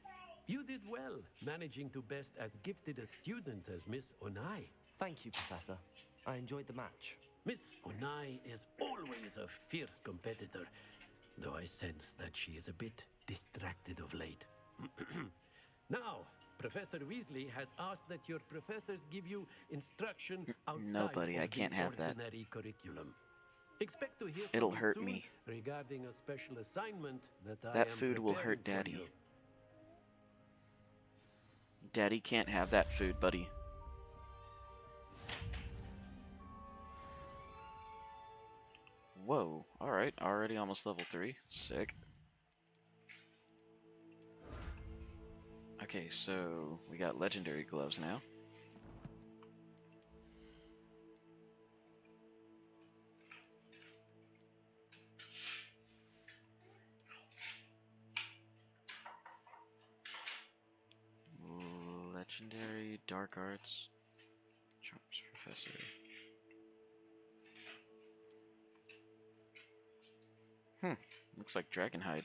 S10: You did well, managing to best as gifted a student as Miss Onai.
S2: Thank you, Professor. I enjoyed the match.
S10: Miss Onai is always a fierce competitor, though I sense that she is a bit distracted of late. Now, Professor Weasley has asked that your professors give you instruction outside
S1: No, buddy,
S10: of
S1: I can't
S10: the
S1: have that.
S10: ordinary curriculum. Expect to hear
S1: It'll
S10: from
S1: hurt
S10: soon
S1: me.
S10: regarding a special assignment that I
S1: That
S10: am
S1: food will
S10: preparing
S1: hurt
S10: for
S1: Daddy.
S10: you.
S1: Daddy can't have that food, buddy. Whoa, alright, already almost level 3. Sick. Okay, so we got legendary gloves now. Legendary, Dark Arts, Charms Professor. Looks like Dragonhide.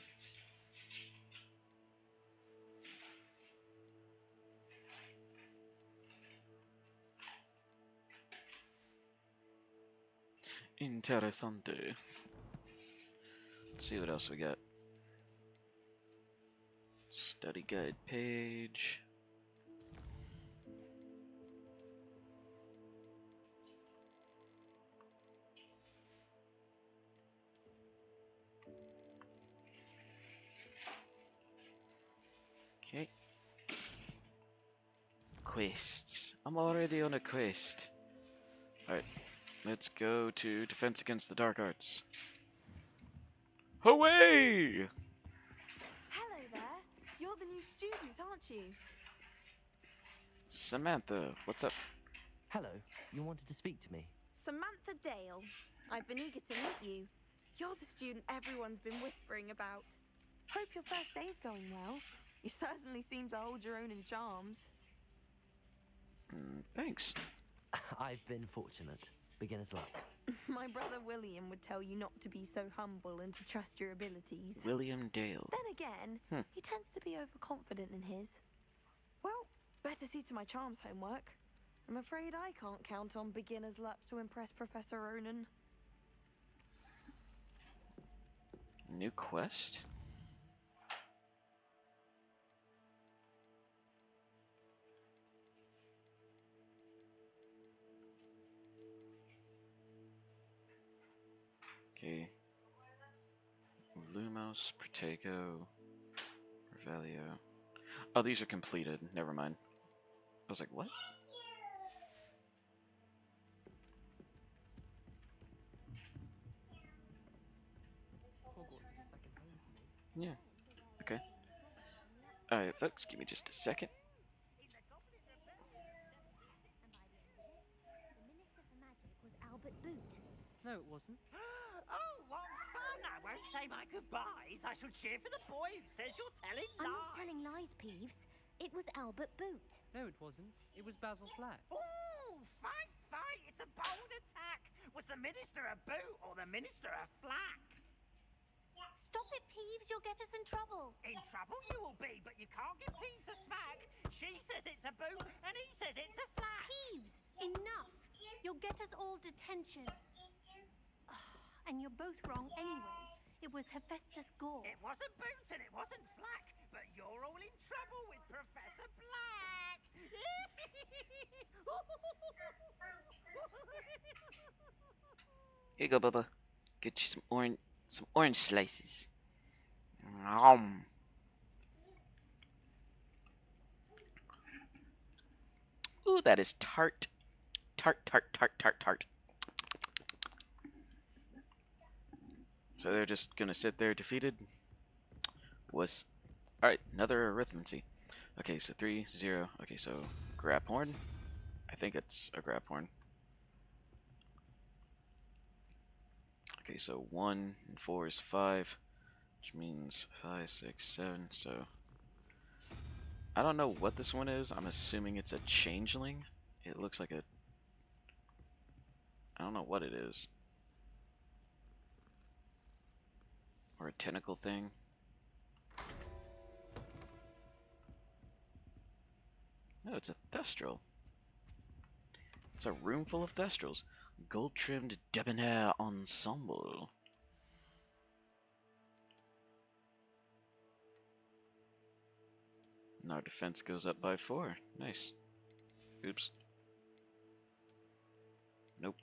S1: Interessante. Let's see what else we got. Study guide page. Okay. Quests. I'm already on a quest. Alright. Let's go to Defense Against the Dark Arts. Away!
S11: Hello there. You're the new student, aren't you?
S1: Samantha, what's up?
S2: Hello, you wanted to speak to me?
S11: Samantha Dale. I've been eager to meet you. You're the student everyone's been whispering about. Hope your first day's going well. You certainly seem to hold your own in charms.
S1: Thanks.
S2: I've been fortunate. Beginner's luck.
S11: My brother William would tell you not to be so humble and to trust your abilities.
S1: William Dale.
S11: Then again, he tends to be overconfident in his. Well, better see to my charms homework. I'm afraid I can't count on beginner's luck to impress Professor Ronan.
S1: New quest? Okay. Lumos, Protego, Revelio. Oh, these are completed. Never mind. I was like, what? Yeah. Okay. Alright, folks, give me just a second.
S3: The Minister for Magic was Albert Boot.
S13: No, it wasn't.
S14: Oh, what fun! I won't say my goodbyes. I shall cheer for the boy who says you're telling lies.
S3: I'm not telling lies, Peeves. It was Albert Boot.
S13: No, it wasn't. It was Basil Flat.
S14: Ooh, fight, fight! It's a bold attack. Was the minister a boot or the minister a flack?
S3: Stop it, Peeves. You'll get us in trouble.
S14: In trouble you will be, but you can't give Peeves a smack. She says it's a boot and he says it's a flack.
S3: Peeves, enough. You'll get us all detention. And you're both wrong anyway. It was Hephaestus Gore.
S14: It wasn't boot and it wasn't flack, but you're all in trouble with Professor Black.
S1: Here you go, Bubba. Get you some orange slices. Nom. Ooh, that is tart. Tart, tart, tart, tart, tart. So they're just gonna sit there defeated? Wuss. Alright, another arithmancy. Okay, so 3, 0. Okay, so grab horn. I think it's a grab horn. Okay, so 1 and 4 is 5, which means 5, 6, 7. So I don't know what this one is. I'm assuming it's a changeling. It looks like a... I don't know what it is. Or a tentacle thing. No, it's a thestral. It's a room full of thestrals. Gold-trimmed debonair ensemble. And our defense goes up by 4. Nice. Oops. Nope.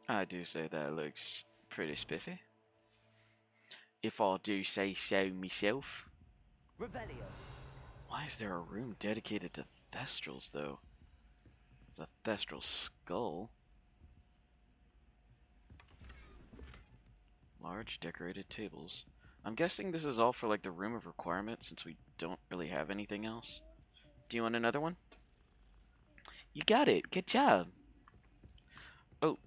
S1: I do say that looks pretty spiffy. If I do say so myself.
S2: Revelio.
S1: Why is there a room dedicated to thestrals, though? It's a thestral skull. Large decorated tables. I'm guessing this is all for like the room of requirement since we don't really have anything else. Do you want another one? You got it. Good job. Oh.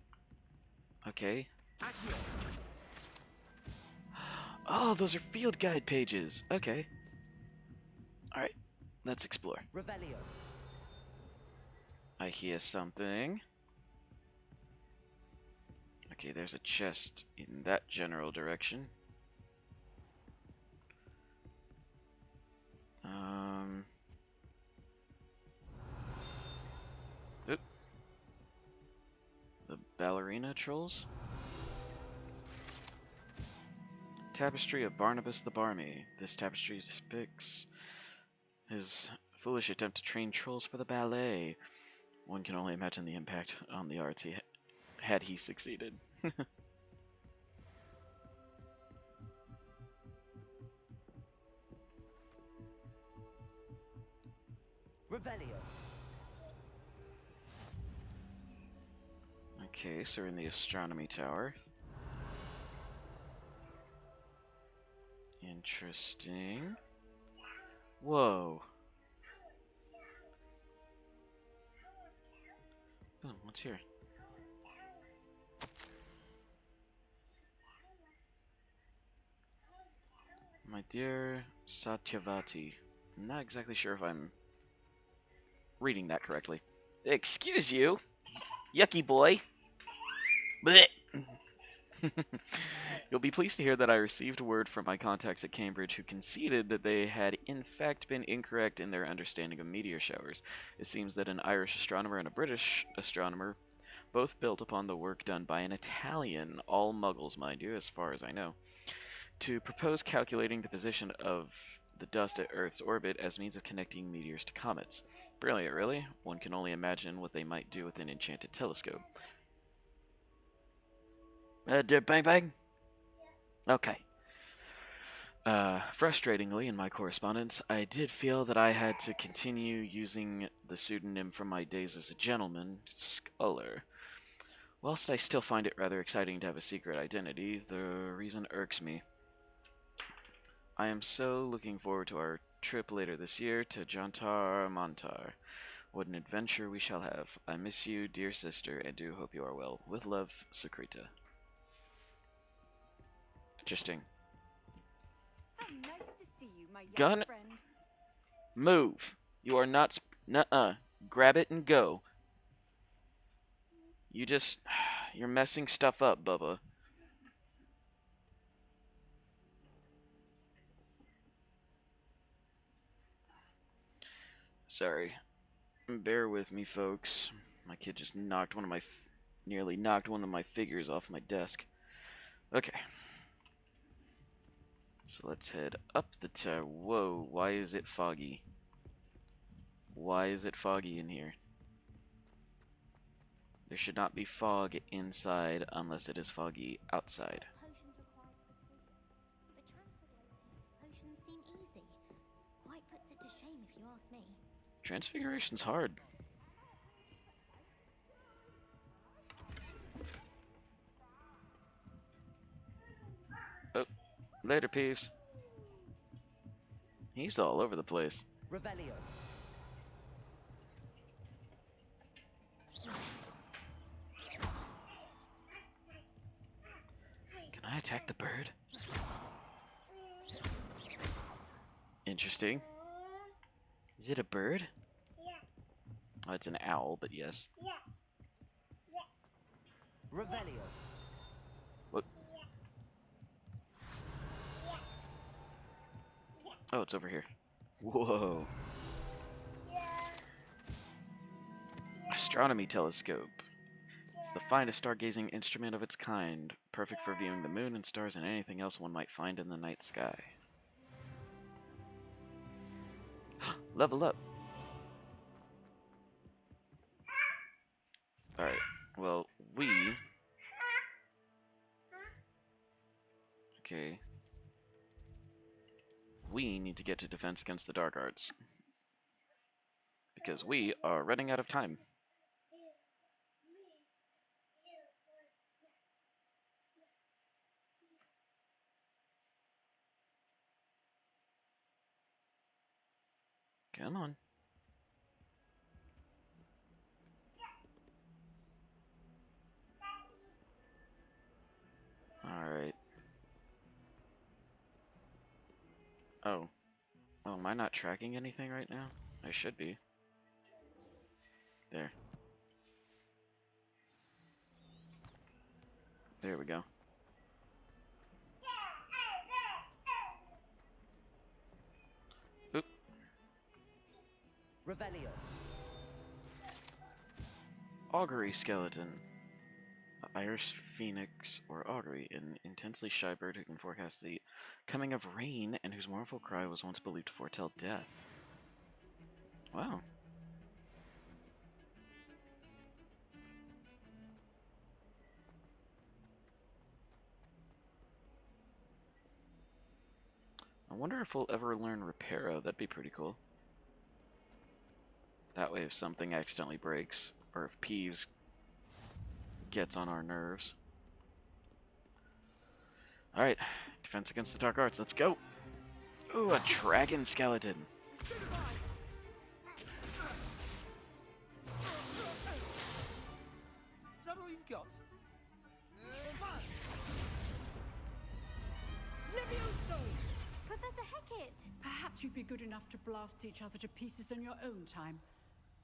S1: Okay. Oh, those are field guide pages. Okay. Alright. Let's explore.
S2: Revelio.
S1: I hear something. Okay, there's a chest in that general direction. Oop. The ballerina trolls? Tapestry of Barnabas the Barmy. This tapestry depicts his foolish attempt to train trolls for the ballet. One can only imagine the impact on the arts had he succeeded.
S2: Revelio.
S1: Okay, so we're in the astronomy tower. Interesting. Whoa. Oh, what's here? My dear Satyavati. I'm not exactly sure if I'm reading that correctly. Excuse you, yucky boy. Blech. You'll be pleased to hear that I received word from my contacts at Cambridge who conceded that they had in fact been incorrect in their understanding of meteor showers. It seems that an Irish astronomer and a British astronomer both built upon the work done by an Italian, all muggles mind you, as far as I know, to propose calculating the position of the dust at Earth's orbit as means of connecting meteors to comets. Brilliant, really. One can only imagine what they might do with an enchanted telescope. Bang bang? Okay. Frustratingly, in my correspondence, I did feel that I had to continue using the pseudonym from my days as a gentleman, Sculler. Whilst I still find it rather exciting to have a secret identity, the reason irks me. I am so looking forward to our trip later this year to Jantar Mantar. What an adventure we shall have. I miss you, dear sister, and do hope you are well. With love, Sukrita. Interesting.
S11: How nice to see you, my young
S1: Gun.
S11: friend.
S1: Move. You are not. Nuh-uh. Grab it and go. You just. You're messing stuff up, Bubba. Sorry. Bear with me, folks. My kid just knocked one of my. Nearly knocked one of my figures off my desk. Okay. So let's head up the tower. Whoa, why is it foggy? Why is it foggy in here? There should not be fog inside unless it is foggy outside.
S3: Potions require precision, but potions seem easy. Quite puts it to shame if you ask me.
S1: Transfiguration's hard. Oh, later, Peeves. He's all over the place.
S2: Revelio.
S1: Can I attack the bird? Interesting. Is it a bird? Oh, it's an owl, but yes.
S2: Revelio.
S1: What? Oh, it's over here. Whoa. Astronomy telescope. It's the finest stargazing instrument of its kind, perfect for viewing the moon and stars and anything else one might find in the night sky. Level up. Alright, well, Okay. We need to get to Defense Against the Dark Arts. Because we are running out of time. Come on. Alright. Oh. Oh, am I not tracking anything right now? I should be. There. There we go. Oop.
S2: Revelio.
S1: Augury skeleton. A Irish phoenix or augury, an intensely shy bird who can forecast the coming of rain and whose mournful cry was once believed to foretell death. Wow. I wonder if we'll ever learn Reparo. That'd be pretty cool. That way if something accidentally breaks, or if Peeves gets on our nerves. Alright, defense against the dark arts, let's go! Ooh, a dragon skeleton!
S15: Is that all you've got?
S16: Levioso!
S3: Professor Hecat!
S16: Perhaps you'd be good enough to blast each other to pieces in your own time.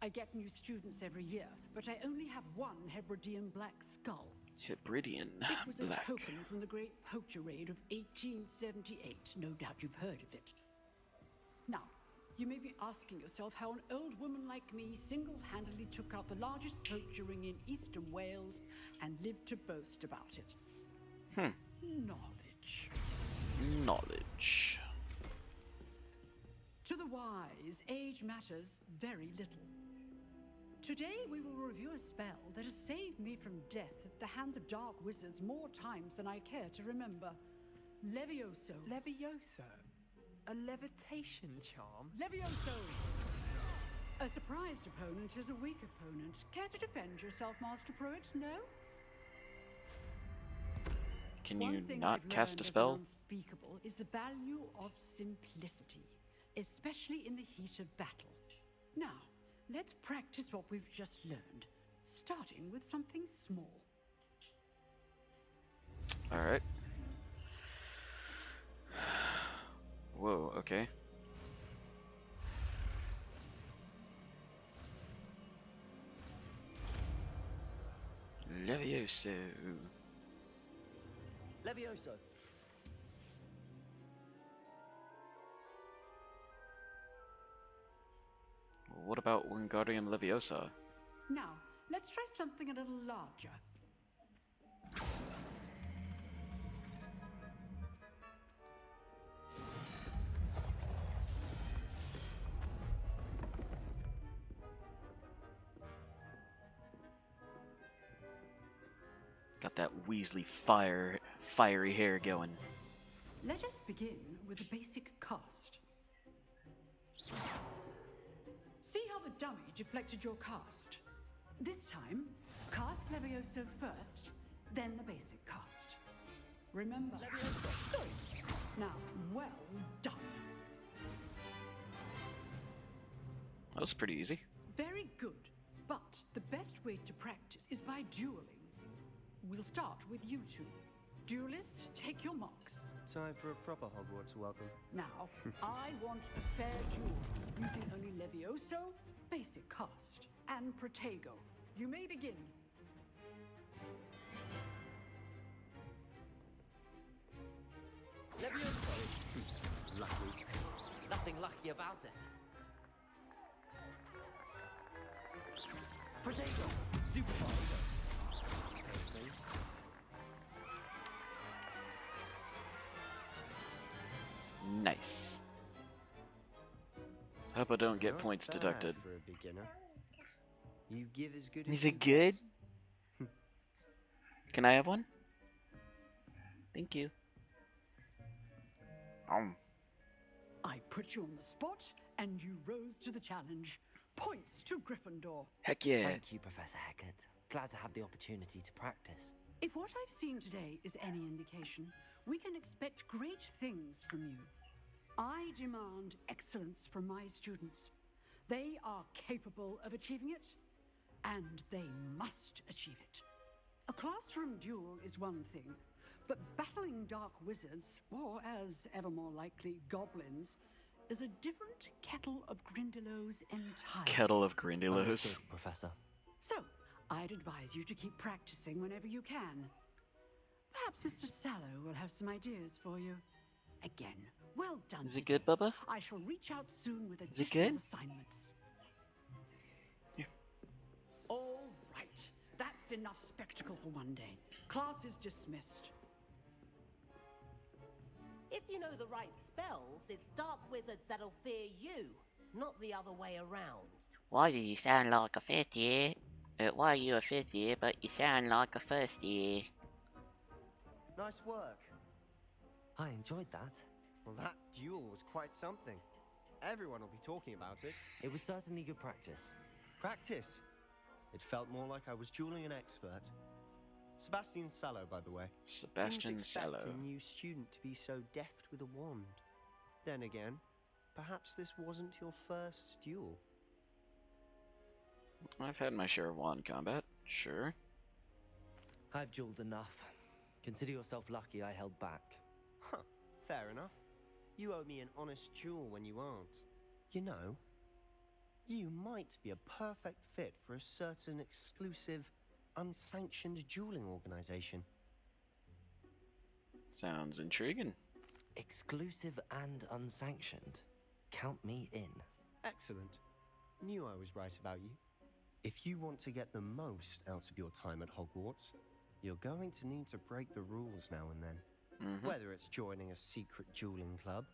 S16: I get new students every year, but I only have one Hebridean black skull.
S1: Hebridean
S16: It was a
S1: black.
S16: token from the Great Poacher Raid of 1878. No doubt you've heard of it. Now, you may be asking yourself how an old woman like me single-handedly took out the largest poacher ring in eastern Wales and lived to boast about it. Knowledge.
S1: Knowledge.
S16: To the wise, age matters very little. Today we will review a spell that has saved me from death at the hands of dark wizards more times than I care to remember. Levioso.
S6: Levioso? A levitation charm?
S16: Levioso! A surprised opponent is a weak opponent. Care to defend yourself, Master Pruitt? No?
S1: Can
S16: One
S1: you
S16: thing
S1: not
S16: I've
S1: cast a
S16: learned as
S1: spell?
S16: an unspeakable is the value of simplicity, especially in the heat of battle. Now, let's practice what we've just learned, starting with something small.
S1: Alright. Whoa, okay. Levioso.
S2: Levioso.
S1: What about Wingardium Leviosa?
S16: Now, let's try something a little larger.
S1: Got that Weasley fiery hair going.
S16: Let us begin with a basic cast. See how the dummy deflected your cast? This time, cast Levioso first, then the basic cast. Remember, Levioso. Now, well done.
S1: That was pretty easy.
S16: Very good, but the best way to practice is by dueling. We'll start with you two. Duelists, take your marks.
S12: Time for a proper Hogwarts welcome.
S16: Now, I want a fair duel, using only Levioso, basic cast, and Protego. You may begin.
S2: Levioso. Lucky. Nothing lucky about it. Protego. Stupefy.
S1: Nice. Hope I don't get
S12: Not
S1: points
S12: bad
S1: deducted.
S12: for a beginner. You give as good
S1: Is
S12: as
S1: it
S12: you
S1: good?
S12: get.
S1: Can I have one? Thank you.
S16: I put you on the spot, and you rose to the challenge. Points to Gryffindor.
S1: Heck yeah.
S2: Thank you, Professor Hecat. Glad to have the opportunity to practice.
S16: If what I've seen today is any indication, we can expect great things from you. I demand excellence from my students. They are capable of achieving it, and they must achieve it. A classroom duel is one thing, but battling dark wizards, or as ever more likely, goblins, is a different kettle of Grindylows entirely.
S1: Kettle of Grindylows.
S2: Understood, Professor.
S16: So, I'd advise you to keep practicing whenever you can. Perhaps Mr. Sallow will have some ideas for you. Again, well done.
S1: Is it good, Bubba?
S16: I shall reach out soon with
S1: Is it
S16: additional
S1: good?
S16: assignments.
S1: Yeah.
S16: All right. That's enough spectacle for one day. Class is dismissed.
S17: If you know the right spells, it's dark wizards that'll fear you, not the other way around.
S18: Why do you sound like a fifth year? Why are you a fifth year, but you sound like a first year?
S12: Nice work.
S2: I enjoyed that.
S12: Well, that duel was quite something. Everyone will be talking about it.
S2: It was certainly good practice.
S12: Practice? It felt more like I was dueling an expert. Sebastian Sallow, by the way.
S1: Sebastian
S12: Didn't expect
S1: Sallow.
S12: a new student to be so deft with a wand. Then again, perhaps this wasn't your first duel.
S1: I've had my share of wand combat, sure.
S2: I've dueled enough. Consider yourself lucky I held back.
S12: Huh, fair enough. You owe me an honest duel when you aren't. You know, you might be a perfect fit for a certain exclusive, unsanctioned dueling organization.
S1: Sounds intriguing.
S2: Exclusive and unsanctioned. Count me in.
S12: Excellent. Knew I was right about you. If you want to get the most out of your time at Hogwarts, you're going to need to break the rules now and then. Whether it's joining a secret dueling club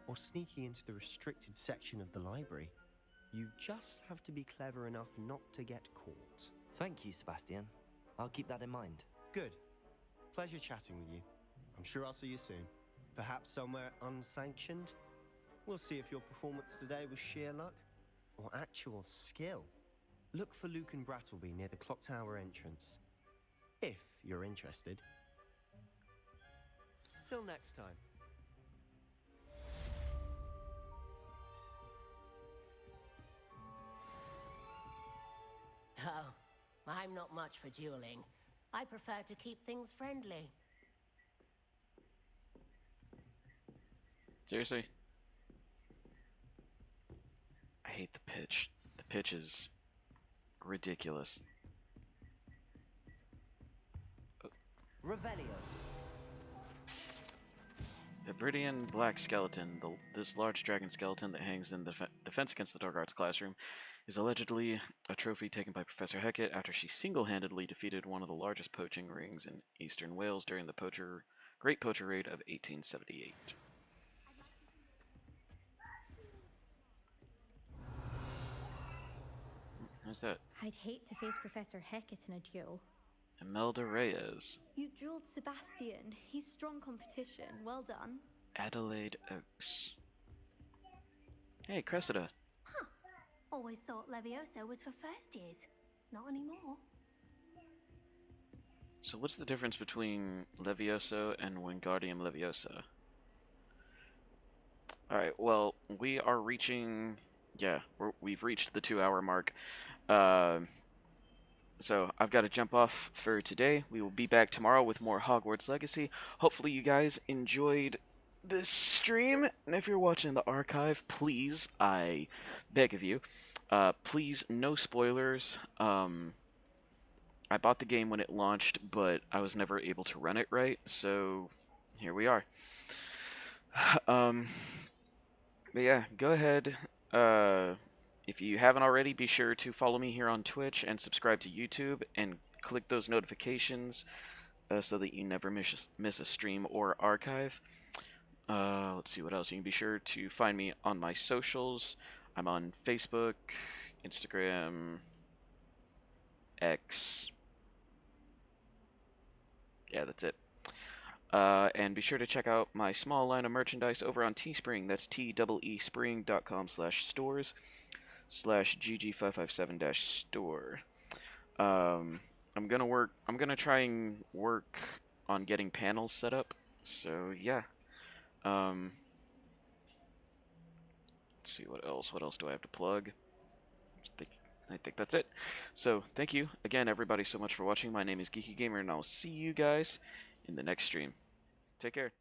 S12: or sneaking into the restricted section of the library, you just have to be clever enough not to get caught.
S2: Thank you, Sebastian. I'll keep that in mind.
S12: Good. Pleasure chatting with you. I'm sure I'll see you soon. Perhaps somewhere unsanctioned? We'll see if your performance today was sheer luck or actual skill. Look for Luke and Brattleby near the clock tower entrance, if you're interested. Till next time.
S17: Oh, I'm not much for dueling. I prefer to keep things friendly.
S1: Seriously? I hate the pitch. The pitch is ridiculous.
S2: Revelio.
S1: The Viridian Black Skeleton, this large dragon skeleton that hangs in the Defense Against the Dark Arts classroom, is allegedly a trophy taken by Professor Hecat after she single-handedly defeated one of the largest poaching rings in eastern Wales during the Great Poacher Raid of 1878. Who's that?
S5: I'd hate to face Professor Hecat in a duel.
S1: Imelda Reyes.
S5: You dueled Sebastian. He's strong competition. Well done.
S1: Adelaide Oaks. Hey, Cressida.
S3: Huh. Always thought Levioso was for first years. Not anymore.
S1: So what's the difference between Levioso and Wingardium Leviosa? Alright, well, we are reaching... Yeah, we've reached the 2-hour mark. So I've got to jump off for today. We will be back tomorrow with more Hogwarts Legacy. Hopefully you guys enjoyed this stream. And if you're watching the archive, please, I beg of you, please, no spoilers. I bought the game when it launched, but I was never able to run it right, so here we are. But yeah, go ahead. If you haven't already, be sure to follow me here on Twitch and subscribe to YouTube and click those notifications so that you never miss a stream or archive. Let's see what else. You can be sure to find me on my socials. I'm on Facebook, Instagram, X. Yeah, that's it. And be sure to check out my small line of merchandise over on Teespring. That's teespring.com/stores/GG557-store. I'm gonna try and work on getting panels set up. So yeah. Let's see what else. What else do I have to plug? I think that's it. So thank you again, everybody, so much for watching. My name is Geeky Gamer, and I'll see you guys in the next stream. Take care.